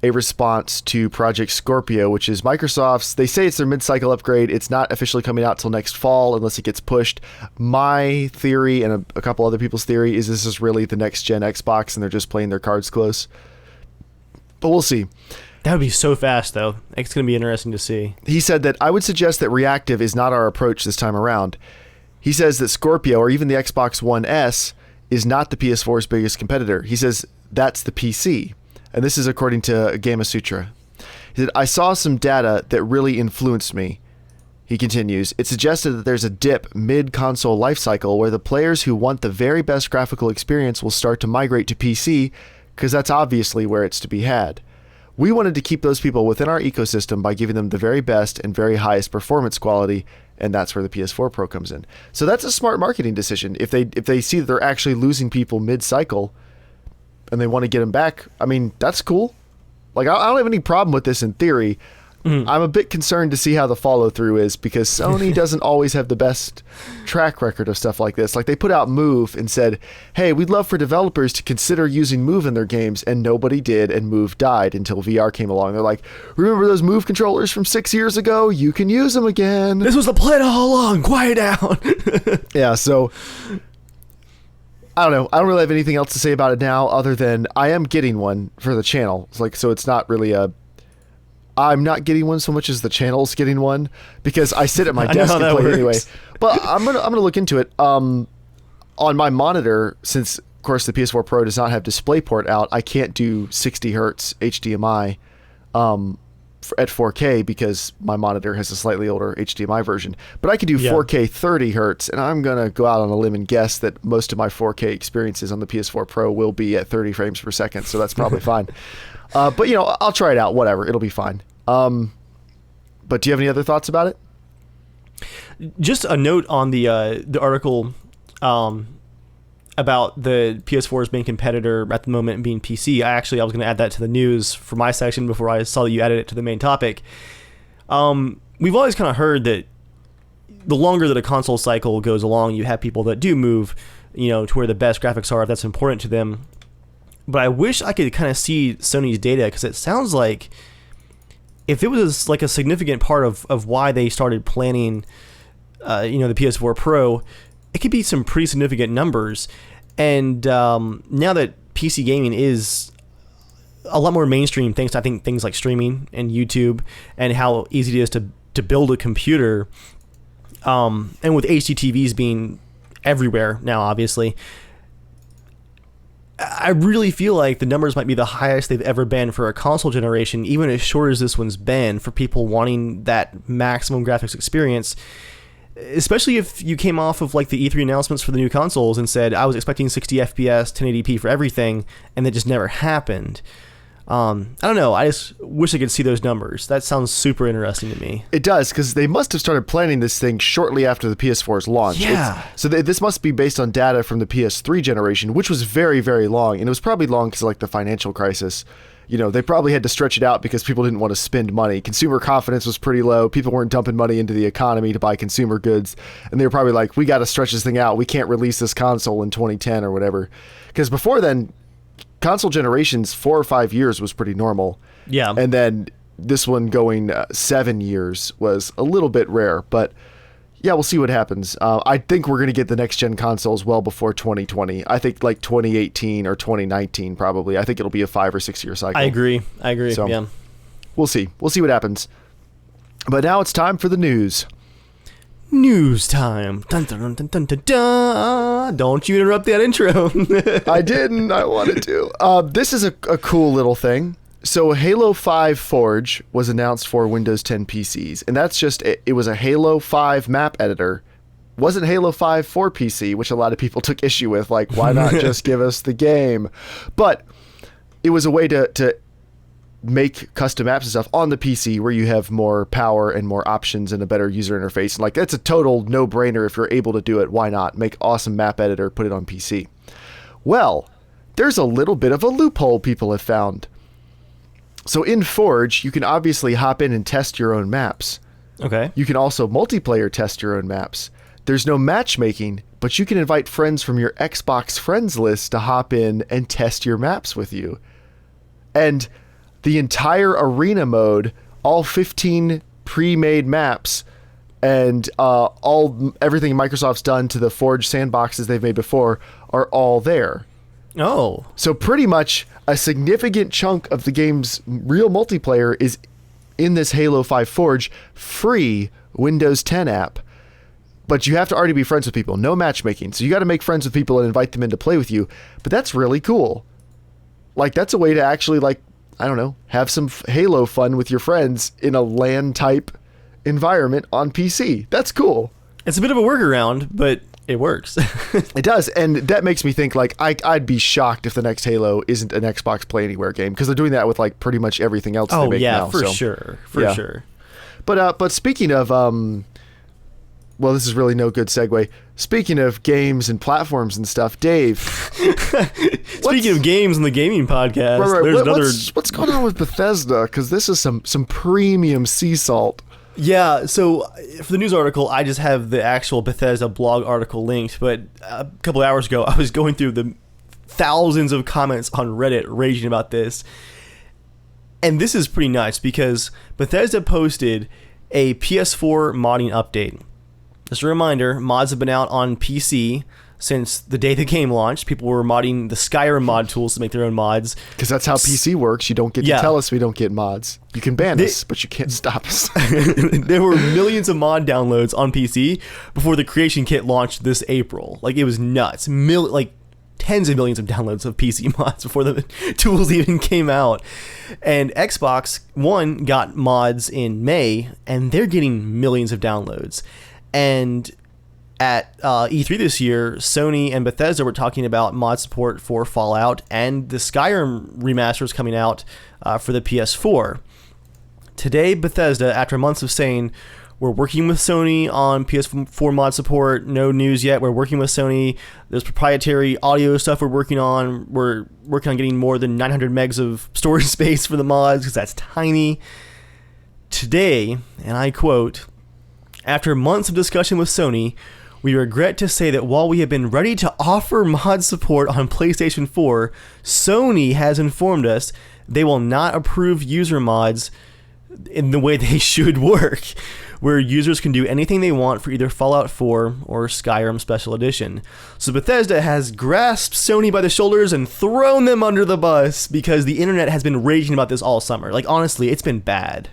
a response to Project Scorpio, which is Microsoft's. They say it's their mid-cycle upgrade. It's not officially coming out till next fall unless it gets pushed. My theory, and a couple other people's theory, is this is really the next-gen Xbox, and they're just playing their cards close. But we'll see. That would be so fast, though. It's going to be interesting to see. He said that I would suggest that reactive is not our approach this time around. He says that Scorpio, or even the Xbox One S, is not the PS4's biggest competitor. He says that's the PC. And this is according to Gama Sutra. He said, I saw some data that really influenced me. He continues, it suggested that there's a dip mid-console lifecycle where the players who want the very best graphical experience will start to migrate to PC, because that's obviously where it's to be had. We wanted to keep those people within our ecosystem by giving them the very best and very highest performance quality, and that's where the PS4 Pro comes in. So that's a smart marketing decision. If they see that they're actually losing people mid-cycle and they want to get them back, I mean, that's cool. Like, I don't have any problem with this in theory. I'm a bit concerned to see how the follow through is, because Sony doesn't always have the best track record of stuff like this. Like, they put out Move and said, hey, we'd love for developers to consider using Move in their games, and nobody did, and Move died until VR came along. They're like, remember those Move controllers from 6 years ago? You can use them again. This was the plan all along. Quiet down. Yeah, so I don't know. I don't really have anything else to say about it now, other than I am getting one for the channel. It's like, so it's not really I'm not getting one so much as the channel's getting one, because I sit at my desk and play anyway. But I'm gonna look into it. On my monitor, since of course the PS4 Pro does not have DisplayPort out, I can't do 60 hertz HDMI at 4K because my monitor has a slightly older HDMI version. But I can do 4K 30 hertz, and I'm gonna go out on a limb and guess that most of my 4K experiences on the PS4 Pro will be at 30 frames per second. So that's probably fine. But I'll try it out. Whatever, it'll be fine. But do you have any other thoughts about it? Just a note on the article about the PS4's main competitor at the moment being PC. I was going to add that to the news for my section before I saw that you added it to the main topic. We've always kind of heard that the longer that a console cycle goes along, you have people that do move, to where the best graphics are if that's important to them. But I wish I could kind of see Sony's data, because it sounds like if it was like a significant part of why they started planning, the PS4 Pro, it could be some pretty significant numbers. And now that PC gaming is a lot more mainstream, thanks to, I think, things like streaming and YouTube, and how easy it is to build a computer, and with HDTVs being everywhere now, obviously, I really feel like the numbers might be the highest they've ever been for a console generation, even as short as this one's been, for people wanting that maximum graphics experience, especially if you came off of like the E3 announcements for the new consoles and said, I was expecting 60 FPS, 1080p for everything, and that just never happened. I don't know. I just wish I could see those numbers. That sounds super interesting to me. It does, because they must have started planning this thing shortly after the PS4's launch. Yeah. This must be based on data from the PS3 generation, which was very, very long. And it was probably long because like the financial crisis. They probably had to stretch it out because people didn't want to spend money. Consumer confidence was pretty low. People weren't dumping money into the economy to buy consumer goods. And they were probably like, we got to stretch this thing out. We can't release this console in 2010 or whatever. Because before then, console generations 4 or 5 years was pretty normal. Yeah. And then this one going 7 years was a little bit rare. But yeah, we'll see what happens. I think we're going to get the next gen consoles well before 2020. I think like 2018 or 2019 probably. I think it'll be a 5 or 6 year cycle. I agree. So, yeah. We'll see. We'll see what happens. But now it's time for the news. News time. Dun, dun, dun, dun, dun, dun. Don't you interrupt that intro. I didn't. I wanted to. This is a cool little thing. So Halo 5 Forge was announced for Windows 10 PCs, and that's just it was a Halo 5 map editor. Wasn't Halo 5 for PC, which a lot of people took issue with, like, why not just give us the game? But it was a way to make custom apps and stuff on the PC where you have more power and more options and a better user interface. And like, that's a total no-brainer. If you're able to do it, why not? Make awesome map editor, put it on PC. Well, there's a little bit of a loophole people have found. So in Forge, you can obviously hop in and test your own maps. Okay. You can also multiplayer test your own maps. There's no matchmaking, but you can invite friends from your Xbox friends list to hop in and test your maps with you. And the entire arena mode, all 15 pre-made maps, and everything Microsoft's done to the Forge sandboxes they've made before are all there. Oh. So pretty much a significant chunk of the game's real multiplayer is in this Halo 5 Forge free Windows 10 app. But you have to already be friends with people. No matchmaking. So you got to make friends with people and invite them in to play with you. But that's really cool. Like, that's a way to actually, like, I don't know, have some Halo fun with your friends in a LAN type environment on PC. That's cool. It's a bit of a workaround, but it works. It does, and that makes me think, like, I'd be shocked if the next Halo isn't an Xbox Play Anywhere game, because they're doing that with, like, pretty much everything else they make now. For sure. But speaking of well, this is really no good segue. Speaking of games and platforms and stuff, Dave. Speaking of games in the gaming podcast, right, there's another. What's going on with Bethesda? Because this is some premium sea salt. Yeah, so for the news article, I just have the actual Bethesda blog article linked, but a couple of hours ago, I was going through the thousands of comments on Reddit raging about this. And this is pretty nuts because Bethesda posted a PS4 modding update. Just a reminder, mods have been out on PC since the day the game launched. People were modding the Skyrim mod tools to make their own mods. Because that's how PC works. You don't get to tell us we don't get mods. You can ban us, but you can't stop us. There were millions of mod downloads on PC before the creation kit launched this April. Like, it was nuts. Tens of millions of downloads of PC mods before the tools even came out. And Xbox One got mods in May, and they're getting millions of downloads. And at E3 this year, Sony and Bethesda were talking about mod support for Fallout and the Skyrim remasters coming out for the PS4. Today, Bethesda, after months of saying, we're working with Sony on PS4 mod support, no news yet, we're working with Sony, there's proprietary audio stuff we're working on, we're working on getting more than 900 megs of storage space for the mods, because that's tiny. Today, and I quote, after months of discussion with Sony, we regret to say that while we have been ready to offer mod support on PlayStation 4, Sony has informed us they will not approve user mods in the way they should work, where users can do anything they want for either Fallout 4 or Skyrim Special Edition. So Bethesda has grasped Sony by the shoulders and thrown them under the bus because the internet has been raging about this all summer. Like, honestly, it's been bad.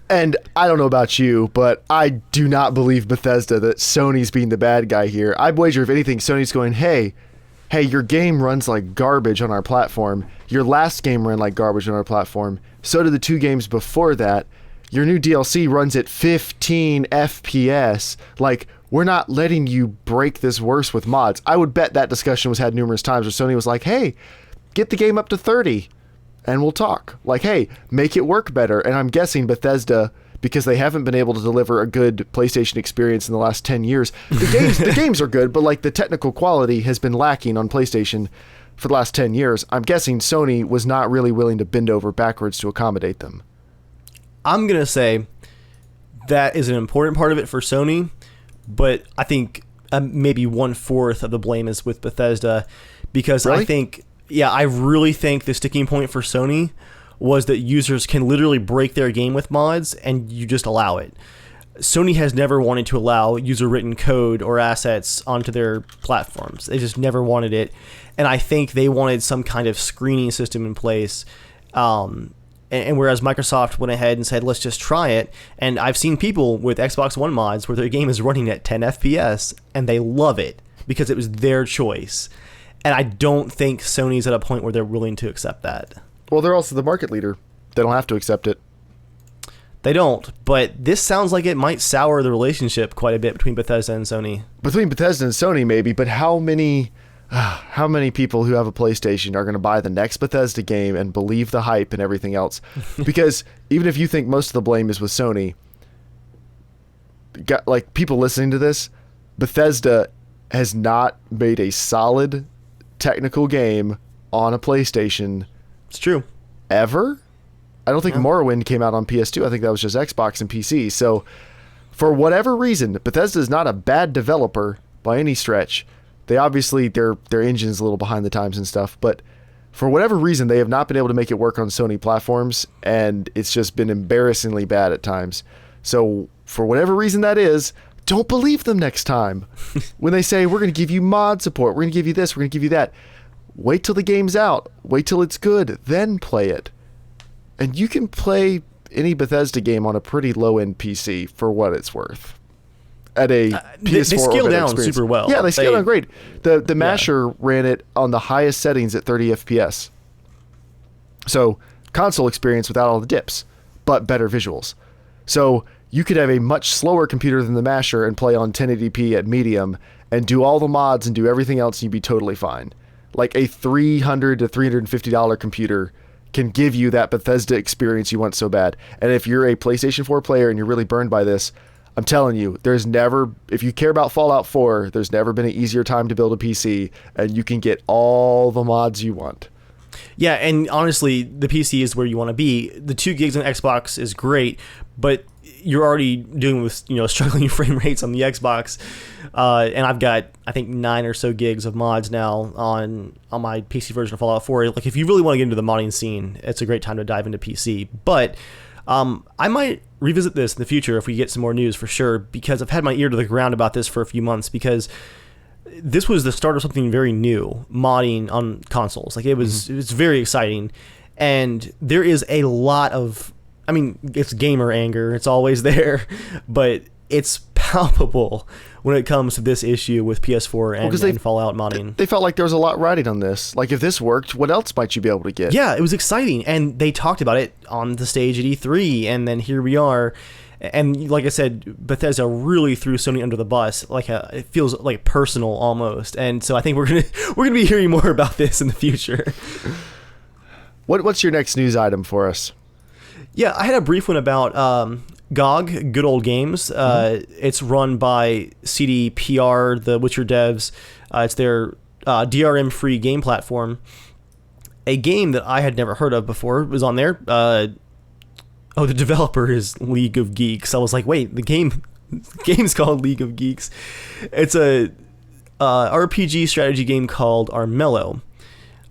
And I don't know about you, but I do not believe Bethesda that Sony's being the bad guy here. I'd wager, if anything, Sony's going, hey, your game runs like garbage on our platform. Your last game ran like garbage on our platform. So did the 2 games before that. Your new DLC runs at 15 FPS. Like, we're not letting you break this worse with mods. I would bet that discussion was had numerous times where Sony was like, hey, get the game up to 30 and we'll talk. Like, hey, make it work better. And I'm guessing Bethesda, because they haven't been able to deliver a good PlayStation experience in the last 10 years. The games are good, but like the technical quality has been lacking on PlayStation for the last 10 years. I'm guessing Sony was not really willing to bend over backwards to accommodate them. I'm going to say that is an important part of it for Sony, but I think maybe 1/4 of the blame is with Bethesda, because really? I really think the sticking point for Sony was that users can literally break their game with mods and you just allow it. Sony has never wanted to allow user-written code or assets onto their platforms. They just never wanted it. And I think they wanted some kind of screening system in place. And whereas Microsoft went ahead and said, let's just try it. And I've seen people with Xbox One mods where their game is running at 10 FPS and they love it because it was their choice. And I don't think Sony's at a point where they're willing to accept that. Well, they're also the market leader. They don't have to accept it. They don't, but this sounds like it might sour the relationship quite a bit between Bethesda and Sony. Between Bethesda and Sony, maybe, but how many people who have a PlayStation are going to buy the next Bethesda game and believe the hype and everything else? Because even if you think most of the blame is with Sony, like, people listening to this, Bethesda has not made a solid technical game on a PlayStation. It's true. Ever? I don't think Morrowind came out on PS2. I think that was just Xbox and PC. So, for whatever reason, Bethesda is not a bad developer by any stretch. They obviously, their engine's a little behind the times and stuff, but for whatever reason, they have not been able to make it work on Sony platforms, and it's just been embarrassingly bad at times. So, for whatever reason that is, don't believe them next time. When they say, we're going to give you mod support, we're going to give you this, we're going to give you that. Wait till the game's out. Wait till it's good. Then play it. And you can play any Bethesda game on a pretty low-end PC for what it's worth. At a PS4 they scale down experience. super well. Yeah, they scale down great. The Masher ran it on the highest settings at 30 FPS. So, console experience without all the dips, but better visuals. So, you could have a much slower computer than the Masher and play on 1080p at medium and do all the mods and do everything else and you'd be totally fine. Like a $300 to $350 computer can give you that Bethesda experience you want so bad. And if you're a PlayStation 4 player and you're really burned by this, I'm telling you, there's never, if you care about Fallout 4, there's never been an easier time to build a PC, and you can get all the mods you want. Yeah, and honestly, the PC is where you want to be. The 2 gigs on Xbox is great, but you're already dealing with struggling frame rates on the Xbox, and I've got I think 9 or so gigs of mods now on my PC version of Fallout 4. Like if you really want to get into the modding scene, it's a great time to dive into PC. But I might revisit this in the future if we get some more news for sure, because I've had my ear to the ground about this for a few months, because this was the start of something very new, modding on consoles. Like it was very exciting, and there is a lot of, I mean, it's gamer anger, it's always there, but it's palpable when it comes to this issue with PS4 and Fallout modding. They felt like there was a lot riding on this. Like if this worked, what else might you be able to get? Yeah, it was exciting, and they talked about it on the stage at E3, and then here we are. And like I said, Bethesda really threw Sony under the bus. It feels like personal almost. And so I think we're gonna be hearing more about this in the future. What's your next news item for us? Yeah, I had a brief one about GOG, Good Old Games. It's run by CDPR, the Witcher devs. It's their DRM-free game platform. A game that I had never heard of before was on there. The developer is League of Geeks. I was like, wait, the game's called League of Geeks. It's a RPG strategy game called Armello.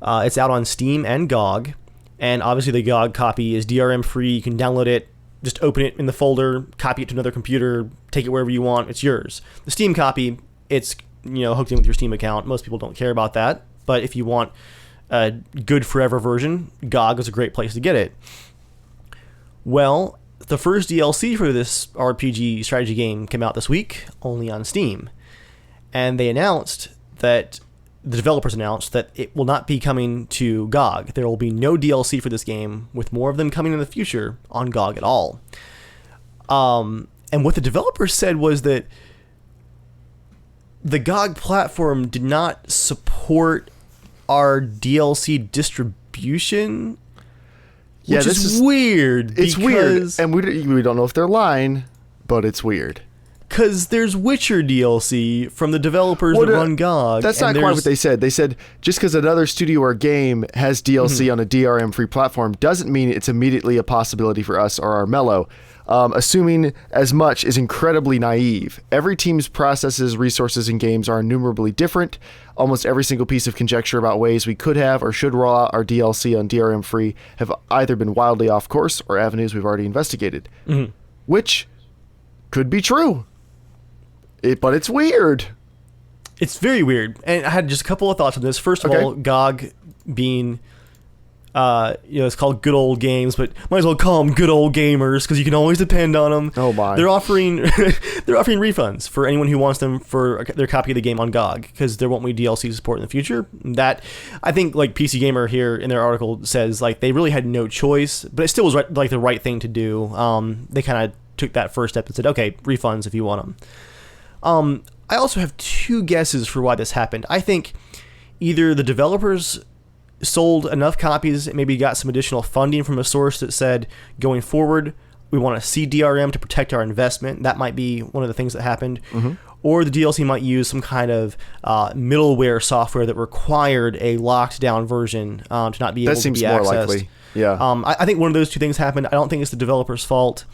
It's out on Steam and GOG. And obviously the GOG copy is DRM free. You can download it, just open it in the folder, copy it to another computer, take it wherever you want. It's yours. The Steam copy, it's hooked in with your Steam account. Most people don't care about that. But if you want a good forever version, GOG is a great place to get it. Well, the first DLC for this RPG strategy game came out this week, only on Steam. And the developers announced that it will not be coming to GOG. There will be no DLC for this game, with more of them coming in the future on GOG at all. And what the developers said was that the GOG platform did not support our DLC distribution. Which is weird. It's weird, and we don't know if they're lying, but it's weird. Because there's Witcher DLC from the developers that run GOG. That's not quite what they said. They said just because another studio or game has DLC on a DRM-free platform doesn't mean it's immediately a possibility for us or Armello. Assuming as much is incredibly naive. Every team's processes, resources, and games are innumerably different. Almost every single piece of conjecture about ways we could have or should roll out our DLC on DRM free have either been wildly off course or avenues we've already investigated. Which could be true. But it's weird. It's very weird. And I had just a couple of thoughts on this. First of all, GOG being... it's called Good Old Games, but might as well call them Good Old Gamers because you can always depend on them. Oh my! They're offering refunds for anyone who wants them for their copy of the game on GOG because there won't be DLC support in the future. That I think, like PC Gamer here in their article says, like they really had no choice, but it still was the right thing to do. They kind of took that first step and said, okay, refunds if you want them. I also have 2 guesses for why this happened. I think either the developers sold enough copies, maybe got some additional funding from a source that said, going forward, we want to see DRM to protect our investment. That might be one of the things that happened. Or the DLC might use some kind of middleware software that required a locked down version to not be able to be accessed. That seems more likely. Yeah. I think one of those 2 things happened. I don't think it's the developer's fault.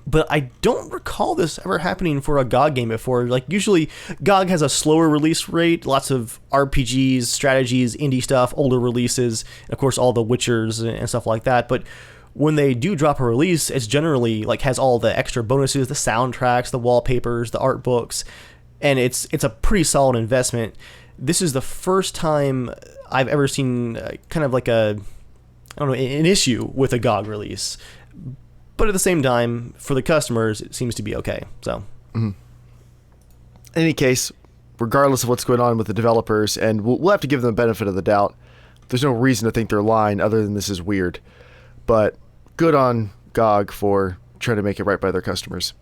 But I don't recall this ever happening for a GOG game before. Like, usually, GOG has a slower release rate, lots of RPGs, strategies, indie stuff, older releases, and of course, all the Witchers and stuff like that. But when they do drop a release, it's generally, has all the extra bonuses, the soundtracks, the wallpapers, the art books, and it's a pretty solid investment. This is the first time I've ever seen kind of an issue with a GOG release. But at the same time, for the customers, it seems to be okay. So, in any case, regardless of what's going on with the developers, and we'll have to give them the benefit of the doubt. There's no reason to think they're lying other than this is weird. But good on GOG for trying to make it right by their customers.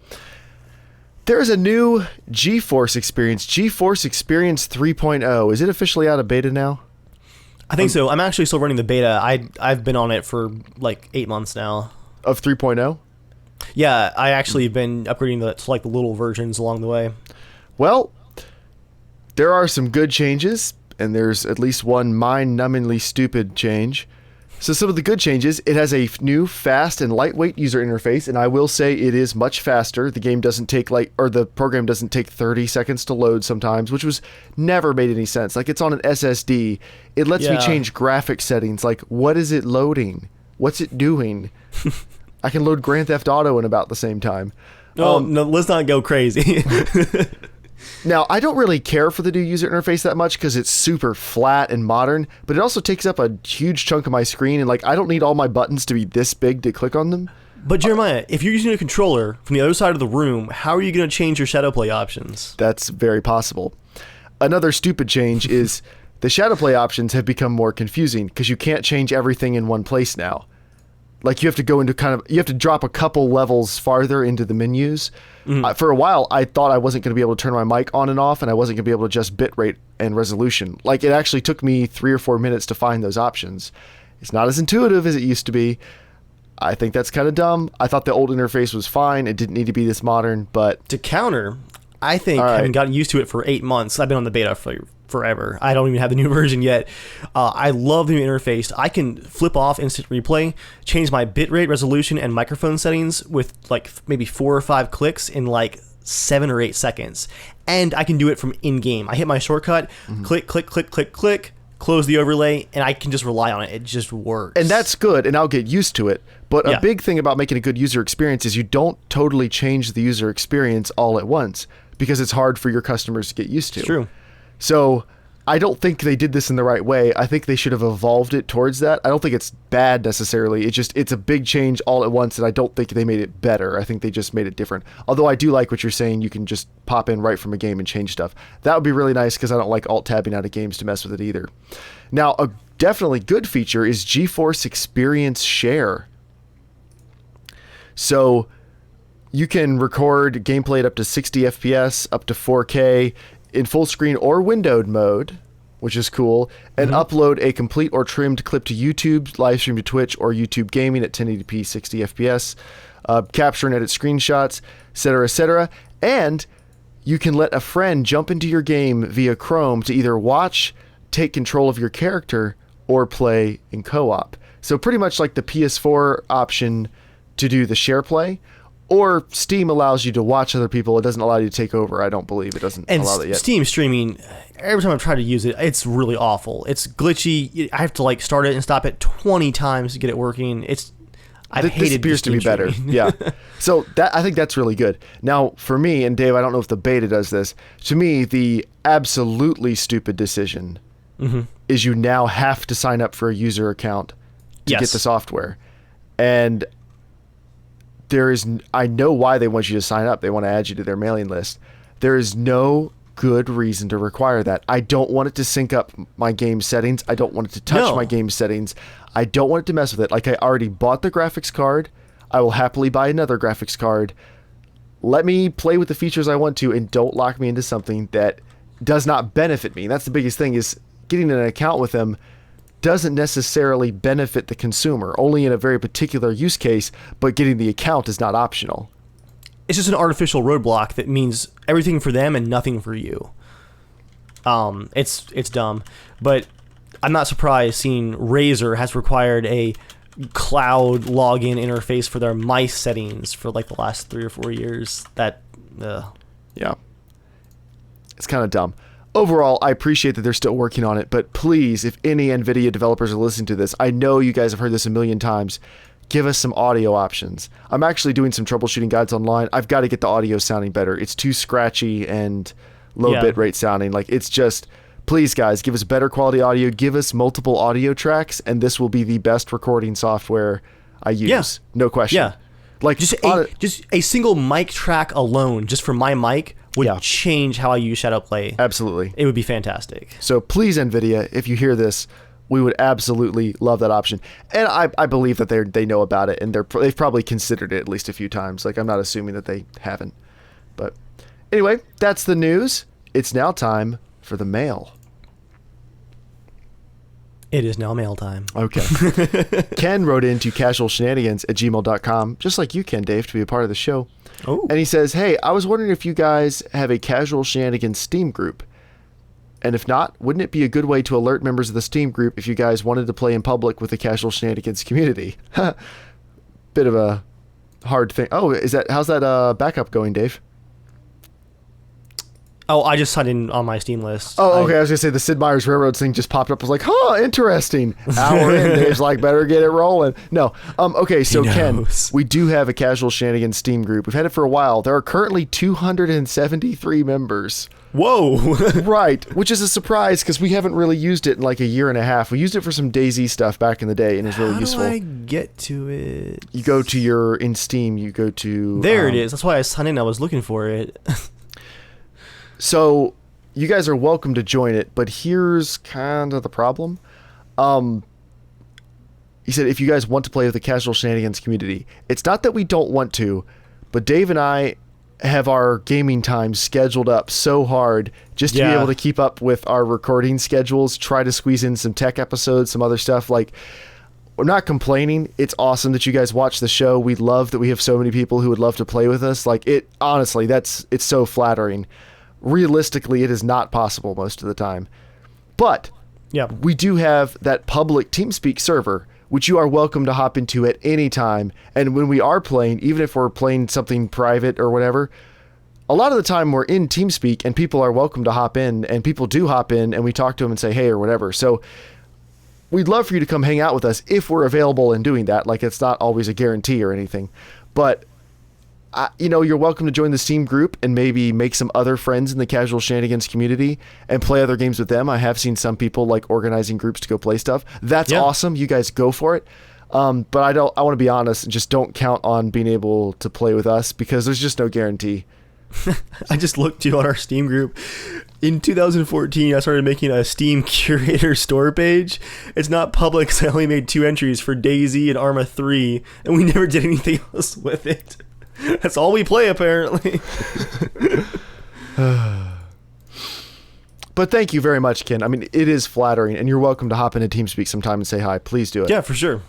There is a new GeForce Experience, GeForce Experience 3.0. Is it officially out of beta now? I think so. I'm actually still running the beta. I've been on it for 8 months now. Of 3.0? Yeah, I actually have been upgrading to like the little versions along the way. Well, there are some good changes, and there's at least one mind-numbingly stupid change. So some of the good changes, it has a new fast and lightweight user interface, and I will say it is much faster. The game doesn't take the program doesn't take 30 seconds to load sometimes, which was never made any sense. Like, it's on an SSD. It lets me change graphic settings. Like, what is it loading? What's it doing? I can load Grand Theft Auto in about the same time. No, let's not go crazy. Now, I don't really care for the new user interface that much because it's super flat and modern, but it also takes up a huge chunk of my screen, and like, I don't need all my buttons to be this big to click on them. But Jeremiah, if you're using a controller from the other side of the room, how are you going to change your shadow play options? That's very possible. Another stupid change is the shadow play options have become more confusing because you can't change everything in one place now. Like, you have to go into you have to drop a couple levels farther into the menus. For a while, I thought I wasn't going to be able to turn my mic on and off, and I wasn't going to be able to adjust bitrate and resolution. Like, it actually took me 3 or 4 minutes to find those options. It's not as intuitive as it used to be. I think that's kind of dumb. I thought the old interface was fine. It didn't need to be this modern, but... To counter, I think, having gotten used to it for 8 months, I've been on the beta for forever. I don't even have the new version yet. I love the new interface. I can flip off instant replay, change my bitrate, resolution, and microphone settings with like maybe 4 or 5 clicks in like 7 or 8 seconds. And I can do it from in-game. I hit my shortcut, click, click, click, click, click, close the overlay, and I can just rely on it. It just works. And that's good, and I'll get used to it. But a big thing about making a good user experience is you don't totally change the user experience all at once, because it's hard for your customers to get used to. It's true. So I don't think they did this in the right way. I think they should have evolved it towards that. I don't think it's bad necessarily. It's a big change all at once, and I don't think they made it better. I think they just made it different. Although I do like what you're saying. You can just pop in right from a game and change stuff. That would be really nice because I don't like alt-tabbing out of games to mess with it either. Now, a definitely good feature is GeForce Experience Share. So you can record gameplay at up to 60 FPS, up to 4K, in full screen or windowed mode, which is cool, and upload a complete or trimmed clip to YouTube, live stream to Twitch or YouTube Gaming at 1080p 60 FPS, capture and edit screenshots, etc., etc. And you can let a friend jump into your game via Chrome to either watch, take control of your character, or play in co-op. So pretty much like the PS4 option to do the share play. Or Steam allows you to watch other people. It doesn't allow you to take over. I don't believe it doesn't allow that yet. Steam streaming, every time I've tried to use it, it's really awful. It's glitchy. I have to like start it and stop it 20 times to get it working. I've hated this appears to be better. Yeah. So I think that's really good. Now, for me, and Dave, I don't know if the beta does this. To me, the absolutely stupid decision is you now have to sign up for a user account to get the software. And I know why they want you to sign up. They want to add you to their mailing list. There is no good reason to require that. I don't want it to sync up my game settings. I don't want it to touch my game settings. I don't want it to mess with it. Like, I already bought the graphics card. I will happily buy another graphics card. Let me play with the features I want to, and don't lock me into something that does not benefit me. That's the biggest thing, is getting an account with them doesn't necessarily benefit the consumer, only in a very particular use case, but getting the account is not optional. It's just an artificial roadblock that means everything for them and nothing for you. It's dumb, but I'm not surprised seeing Razer has required a cloud login interface for their mice settings for like the last 3 or 4 years. Yeah. It's kind of dumb. Overall, I appreciate that they're still working on it, but please, if any NVIDIA developers are listening to this, I know you guys have heard this a million times, give us some audio options. I'm actually doing some troubleshooting guides online. I've got to get the audio sounding better. It's too scratchy and low bitrate sounding. Like, it's just, please guys, give us better quality audio, give us multiple audio tracks, and this will be the best recording software I use. Yeah. No question. Yeah. Like, just a single mic track alone, just for my mic, would change how I use Shadow Play. Absolutely. It would be fantastic. So please, NVIDIA, if you hear this, we would absolutely love that option. And I believe that they know about it, and they've probably considered it at least a few times. Like, I'm not assuming that they haven't. But anyway, that's the news. It's now time for the mail. It is now mail time. Okay. Ken wrote into casualshenanigans@gmail.com, just like you can, Dave, to be a part of the show. Oh. And he says, hey, I was wondering if you guys have a Casual Shenanigans Steam group. And if not, wouldn't it be a good way to alert members of the Steam group if you guys wanted to play in public with the Casual Shenanigans community? Bit of a hard thing. Oh, how's that backup going, Dave? Oh, I just signed in on my Steam list. Oh, okay. I was going to say the Sid Meier's Railroads thing just popped up. I was like, interesting. Hour in, Dave's like, better get it rolling. No. Okay, so Ken, we do have a Casual Shenanigans Steam group. We've had it for a while. There are currently 273 members. Whoa. Right, which is a surprise because we haven't really used it in like a year and a half. We used it for some DayZ stuff back in the day, and it was really useful. How do I get to it? You go to in Steam, you go to... There it is. That's why I signed in. I was looking for it. So, you guys are welcome to join it, but here's kind of the problem. He said, if you guys want to play with the Casual Shenanigans community, it's not that we don't want to, but Dave and I have our gaming time scheduled up so hard just to be able to keep up with our recording schedules, try to squeeze in some tech episodes, some other stuff. Like, we're not complaining. It's awesome that you guys watch the show. We love that we have so many people who would love to play with us. Like, honestly, it's so flattering. Realistically, it is not possible most of the time. But we do have that public Teamspeak server, which you are welcome to hop into at any time. And when we are playing, even if we're playing something private or whatever, a lot of the time we're in Teamspeak and people are welcome to hop in, and people do hop in and we talk to them and say, hey, or whatever. So we'd love for you to come hang out with us if we're available in doing that. Like, it's not always a guarantee or anything, but you're welcome to join the Steam group and maybe make some other friends in the Casual Shenanigans community and play other games with them. I have seen some people like organizing groups to go play stuff. That's awesome. You guys go for it. But I want to be honest, just don't count on being able to play with us because there's just no guarantee. I just looked on our Steam group. In 2014, I started making a Steam curator store page. It's not public, so I only made 2 entries for DayZ and Arma 3, and we never did anything else with it. That's all we play, apparently. But thank you very much, Ken. I mean, it is flattering, and you're welcome to hop into TeamSpeak sometime and say hi. Please do it. Yeah, for sure.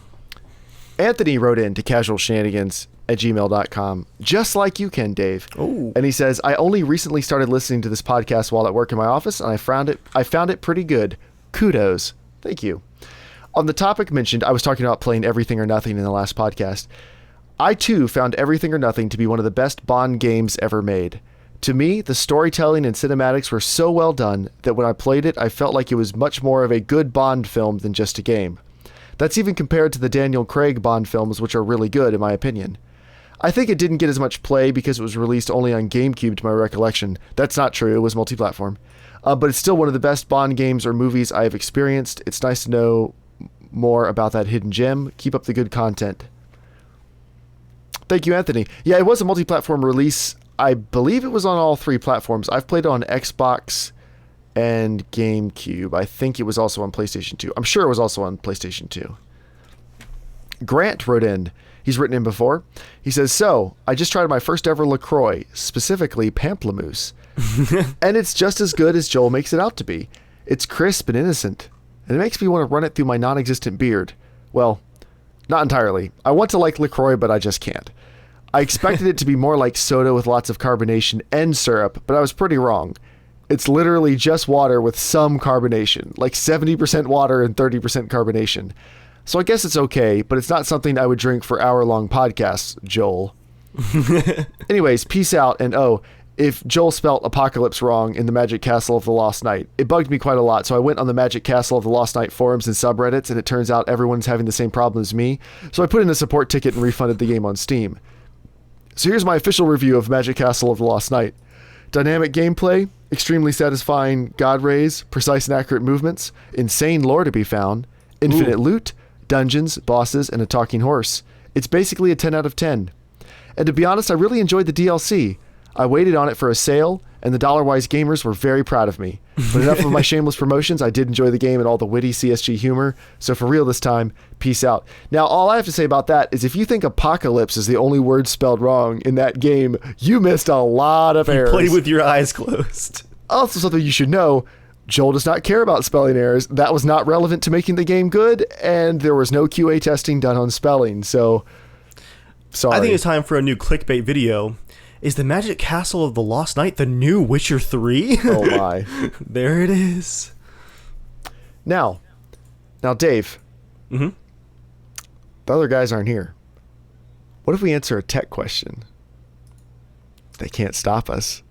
Anthony wrote in to casualshenanigans@gmail.com, just like you can, Dave. Oh. And he says, I only recently started listening to this podcast while at work in my office, and I found it pretty good. Kudos. Thank you. On the topic mentioned, I was talking about playing Everything or Nothing in the last podcast. I, too, found Everything or Nothing to be one of the best Bond games ever made. To me, the storytelling and cinematics were so well done that when I played it, I felt like it was much more of a good Bond film than just a game. That's even compared to the Daniel Craig Bond films, which are really good, in my opinion. I think it didn't get as much play because it was released only on GameCube, to my recollection. That's not true. It was multi-platform. But it's still one of the best Bond games or movies I have experienced. It's nice to know more about that hidden gem. Keep up the good content. Thank you, Anthony. Yeah, it was a multi-platform release. I believe it was on all 3 platforms. I've played it on Xbox and GameCube. I think it was also on PlayStation 2. I'm sure it was also on PlayStation 2. Grant wrote in. He's written in before. He says, so, I just tried my first ever LaCroix, specifically Pamplemousse. And it's just as good as Joel makes it out to be. It's crisp and innocent. And it makes me want to run it through my non-existent beard. Well, not entirely. I want to like LaCroix, but I just can't. I expected it to be more like soda with lots of carbonation and syrup, but I was pretty wrong. It's literally just water with some carbonation, like 70% water and 30% carbonation. So I guess it's okay, but it's not something I would drink for hour-long podcasts, Joel. Anyways, peace out, and if Joel spelt apocalypse wrong in the Magic Castle of the Lost Night, it bugged me quite a lot, so I went on the Magic Castle of the Lost Night forums and subreddits, and it turns out everyone's having the same problem as me, so I put in a support ticket and refunded the game on Steam. So here's my official review of Magic Castle of the Lost Night. Dynamic gameplay, extremely satisfying god rays, precise and accurate movements, insane lore to be found, infinite loot, dungeons, bosses, and a talking horse. It's basically a 10 out of 10. And to be honest, I really enjoyed the DLC. I waited on it for a sale, and the Dollarwise gamers were very proud of me. But enough of my shameless promotions. I did enjoy the game and all the witty CSG humor. So for real this time, peace out. Now, all I have to say about that is if you think apocalypse is the only word spelled wrong in that game, you missed a lot of errors. Play with your eyes closed. Also, something you should know, Joel does not care about spelling errors. That was not relevant to making the game good, and there was no QA testing done on spelling. So, sorry. I think it's time for a new clickbait video. Is the Magic Castle of the Lost Knight the new Witcher 3? Oh my. There it is. Now, Dave. Mm-hmm. The other guys aren't here. What if we answer a tech question? They can't stop us.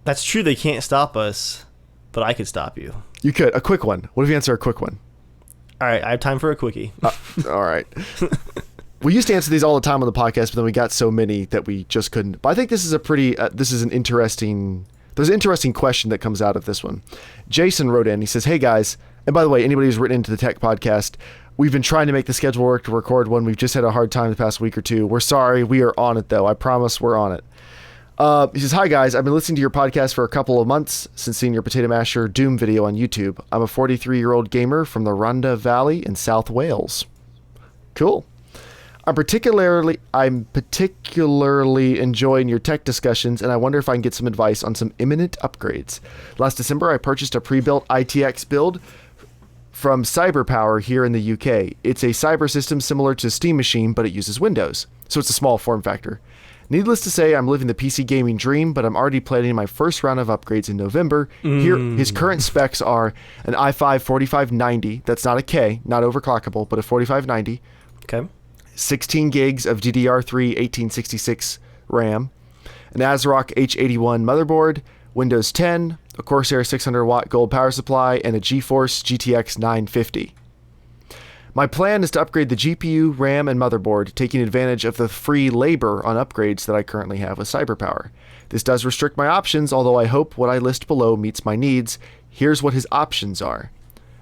That's true, they can't stop us, but I could stop you. You could. A quick one. What if you answer a quick one? All right, I have time for a quickie. All right. We used to answer these all the time on the podcast, but then we got so many that we just couldn't. But I think this is there's an interesting question that comes out of this one. Jason wrote in, he says, "Hey guys," and by the way, anybody who's written into the tech podcast, we've been trying to make the schedule work to record one. We've just had a hard time the past week or two. We're sorry. We are on it though. I promise we're on it. He says, "Hi guys, I've been listening to your podcast for a couple of months since seeing your Potato Masher Doom video on YouTube. I'm a 43-year-old gamer from the Rhondda Valley in South Wales." Cool. I'm particularly enjoying your tech discussions, and I wonder if I can get some advice on some imminent upgrades. Last December, I purchased a pre-built ITX build from CyberPower here in the UK. It's a cyber system similar to Steam Machine, but it uses Windows, so it's a small form factor. Needless to say, I'm living the PC gaming dream, but I'm already planning my first round of upgrades in November. Here, his current specs are an i5-4590, that's not a K, not overclockable, but a 4590. Okay. 16 gigs of DDR3 1866 RAM, an ASRock H81 motherboard, Windows 10, a Corsair 600-watt gold power supply, and a GeForce GTX 950. My plan is to upgrade the GPU, RAM, and motherboard, taking advantage of the free labor on upgrades that I currently have with CyberPower. This does restrict my options, although I hope what I list below meets my needs. Here's what his options are.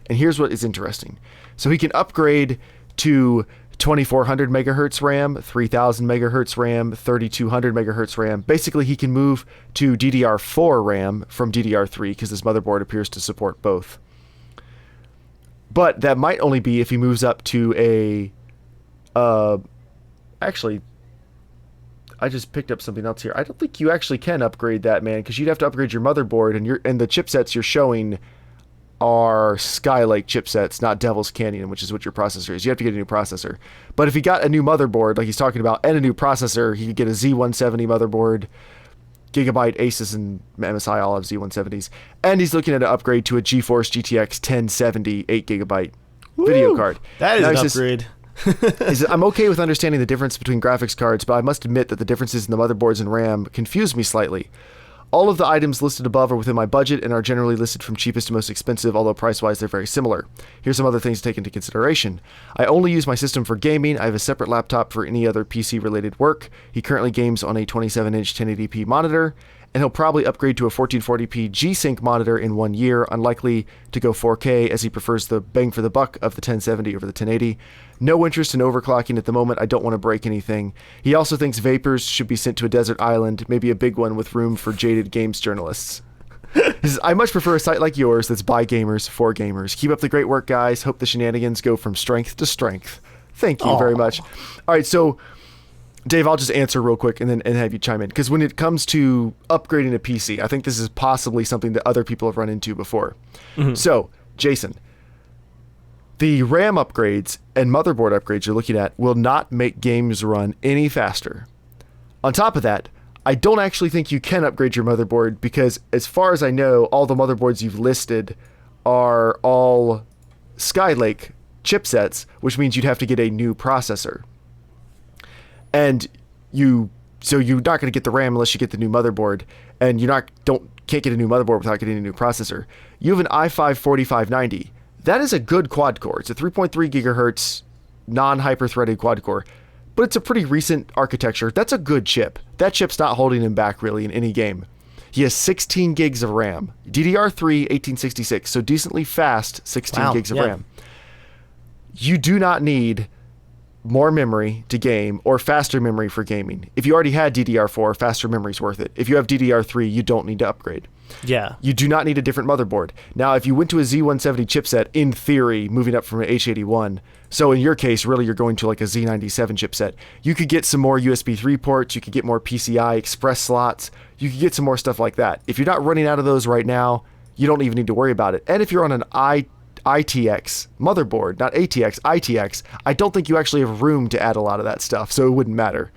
And here's what is interesting. So he can upgrade to 2400 megahertz RAM, 3000 megahertz RAM, 3200 megahertz RAM. Basically, he can move to DDR4 RAM from DDR3 because this motherboard appears to support both. But that might only be if he moves up to a... actually, I just picked up something else here. I don't think you actually can upgrade that, man, because you'd have to upgrade your motherboard, and the chipsets you're showing are Skylake chipsets, not Devil's Canyon, which is what your processor is. You have to get a new processor. But if he got a new motherboard, like he's talking about, and a new processor, he could get a Z170 motherboard. Gigabyte, Asus, and MSI all have Z170s. And he's looking at an upgrade to a GeForce GTX 1070 8GB video card. That is an upgrade. I'm okay with understanding the difference between graphics cards, but I must admit that the differences in the motherboards and RAM confuse me slightly. All of the items listed above are within my budget and are generally listed from cheapest to most expensive, although price-wise they're very similar. Here's some other things to take into consideration. I only use my system for gaming. I have a separate laptop for any other PC-related work. He currently games on a 27-inch 1080p monitor, and he'll probably upgrade to a 1440p G-Sync monitor in 1 year, unlikely to go 4K as he prefers the bang for the buck of the 1070 over the 1080. No interest in overclocking at the moment. I don't want to break anything. He also thinks vapors should be sent to a desert island, maybe a big one with room for jaded games journalists. He says, I much prefer a site like yours that's by gamers for gamers. Keep up the great work, guys. Hope the shenanigans go from strength to strength. Thank you very much. All right, so Dave, I'll just answer real quick and then have you chime in. Because when it comes to upgrading a PC, I think this is possibly something that other people have run into before. Mm-hmm. So, Jason, the RAM upgrades and motherboard upgrades you're looking at will not make games run any faster. On top of that, I don't actually think you can upgrade your motherboard because, as far as I know, all the motherboards you've listed are all Skylake chipsets, which means you'd have to get a new processor. And you're not going to get the RAM unless you get the new motherboard, and can't get a new motherboard without getting a new processor. You have an i5-4590. That is a good quad core. It's a 3.3 gigahertz non-hyper-threaded quad core, but it's a pretty recent architecture. That's a good chip. That chip's not holding him back really in any game. He has 16 gigs of RAM, DDR3 1866, so decently fast 16 gigs of RAM. You do not need more memory to game or faster memory for gaming. If you already had DDR4, faster memory's worth it. If you have DDR3, you don't need to upgrade. Yeah. You do not need a different motherboard. Now, if you went to a Z170 chipset, in theory, moving up from an H81, so in your case, really, you're going to like a Z97 chipset, you could get some more USB 3 ports, you could get more PCI Express slots, you could get some more stuff like that. If you're not running out of those right now, you don't even need to worry about it. And if you're on an ITX motherboard, not ATX, ITX, I don't think you actually have room to add a lot of that stuff, so it wouldn't matter.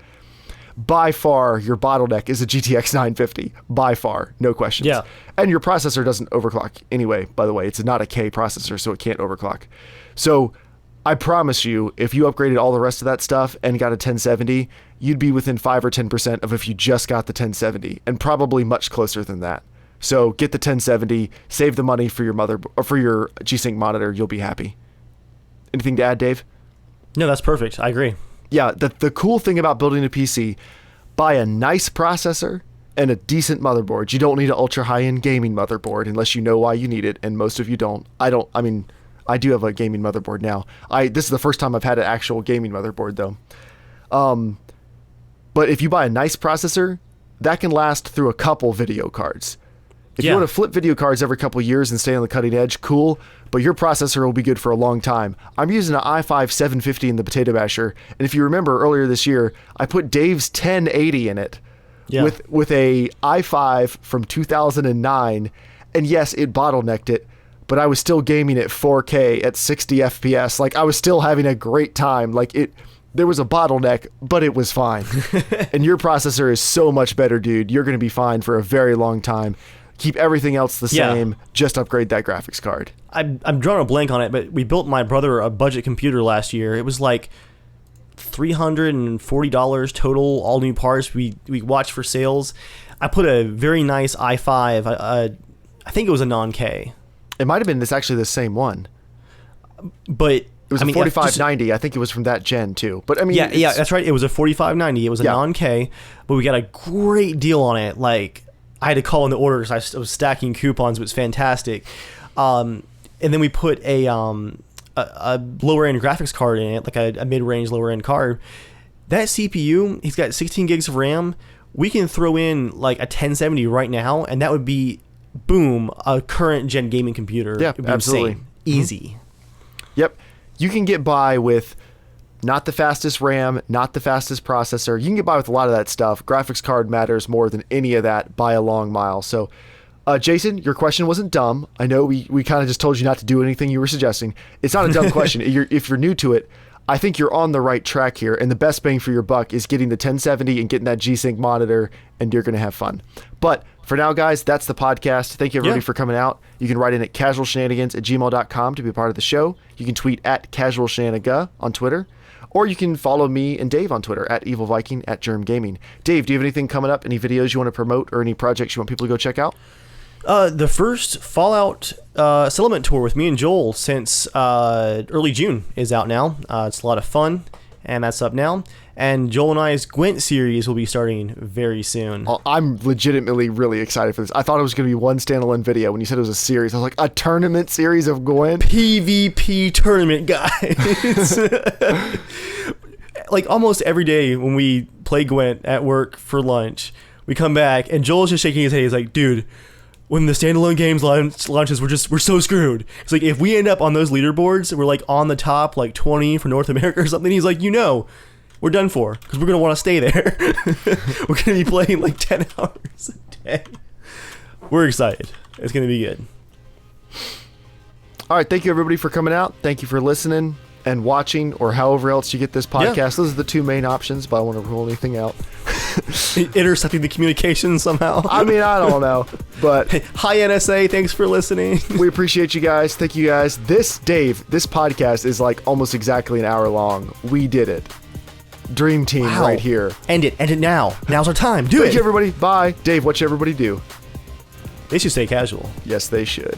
By far, your bottleneck is a GTX 950. By far, no questions. Yeah. And your processor doesn't overclock anyway, by the way. It's not a K processor, so it can't overclock. So I promise you, if you upgraded all the rest of that stuff and got a 1070, you'd be within 5 or 10% of if you just got the 1070, and probably much closer than that. So get the 1070, save the money for your or for your G-Sync monitor. You'll be happy. Anything to add, Dave? No, that's perfect. I agree. Yeah, the cool thing about building a PC, buy a nice processor and a decent motherboard. You don't need an ultra high-end gaming motherboard unless you know why you need it, and most of you don't. I do have a gaming motherboard now. This is the first time I've had an actual gaming motherboard though. But if you buy a nice processor, that can last through a couple video cards. If you want to flip video cards every couple of years and stay on the cutting edge, cool, but your processor will be good for a long time. I'm using an i5 750 in the Potato Basher, and if you remember earlier this year, I put Dave's 1080 in it with a i5 from 2009, and yes, it bottlenecked it, but I was still gaming at 4K at 60 FPS. Like, I was still having a great time. Like, there was a bottleneck, but it was fine. And your processor is so much better, dude. You're going to be fine for a very long time. Keep everything else the same. Just upgrade that graphics card. I'm drawing a blank on it, but we built my brother a budget computer last year. It was like $340 total, all new parts. We watched for sales. I put a very nice i5. I think it was a non-K. It might have been actually the same one. But it was a 4590. I think it was from that gen too. But I mean, yeah, that's right. It was a 4590. It was a non-K, but we got a great deal on it. Like, I had to call in the order because I was stacking coupons. It was fantastic. And then we put a lower end graphics card in it, like a mid range lower end card. That CPU, he's got 16 gigs of RAM. We can throw in like a 1070 right now, and that would be, boom, a current gen gaming computer. Yeah, absolutely. Insane. Easy. Yep. You can get by with not the fastest RAM, not the fastest processor. You can get by with a lot of that stuff. Graphics card matters more than any of that by a long mile. So, Jason, your question wasn't dumb. I know we kind of just told you not to do anything you were suggesting. It's not a dumb question. If you're new to it, I think you're on the right track here. And the best bang for your buck is getting the 1070 and getting that G-Sync monitor, and you're going to have fun. But for now, guys, that's the podcast. Thank you, everybody, for coming out. You can write in at casualshenanigans@gmail.com to be a part of the show. You can tweet at casualshenaniga on Twitter. Or you can follow me and Dave on Twitter at EvilViking, at Germ Gaming. Dave, do you have anything coming up? Any videos you want to promote or any projects you want people to go check out? The first Fallout Settlement Tour with me and Joel since early June is out now. It's a lot of fun, and that's up now. And Joel and I's Gwent series will be starting very soon. I'm legitimately really excited for this. I thought it was going to be one standalone video. When you said it was a series, I was like, a tournament series of Gwent? PvP tournament, guys. Like, almost every day when we play Gwent at work for lunch, we come back, and Joel's just shaking his head. He's like, dude, when the standalone games launches, we're so screwed. It's like, if we end up on those leaderboards, we're like on the top, like 20 for North America or something. He's like, we're done for, because we're going to want to stay there. We're going to be playing like 10 hours a day. We're excited. It's going to be good. All right. Thank you, everybody, for coming out. Thank you for listening and watching, or however else you get this podcast. Yeah. Those are the two main options, but I don't want to rule anything out. Intercepting the communication somehow. I mean, I don't know. But hi, NSA. Thanks for listening. We appreciate you guys. Thank you, guys. This podcast is like almost exactly an hour long. We did it. Dream team right here. End it now. Now's our time. Do it. Thank you, everybody. Bye. Dave, what should everybody do? They should stay casual. Yes, they should.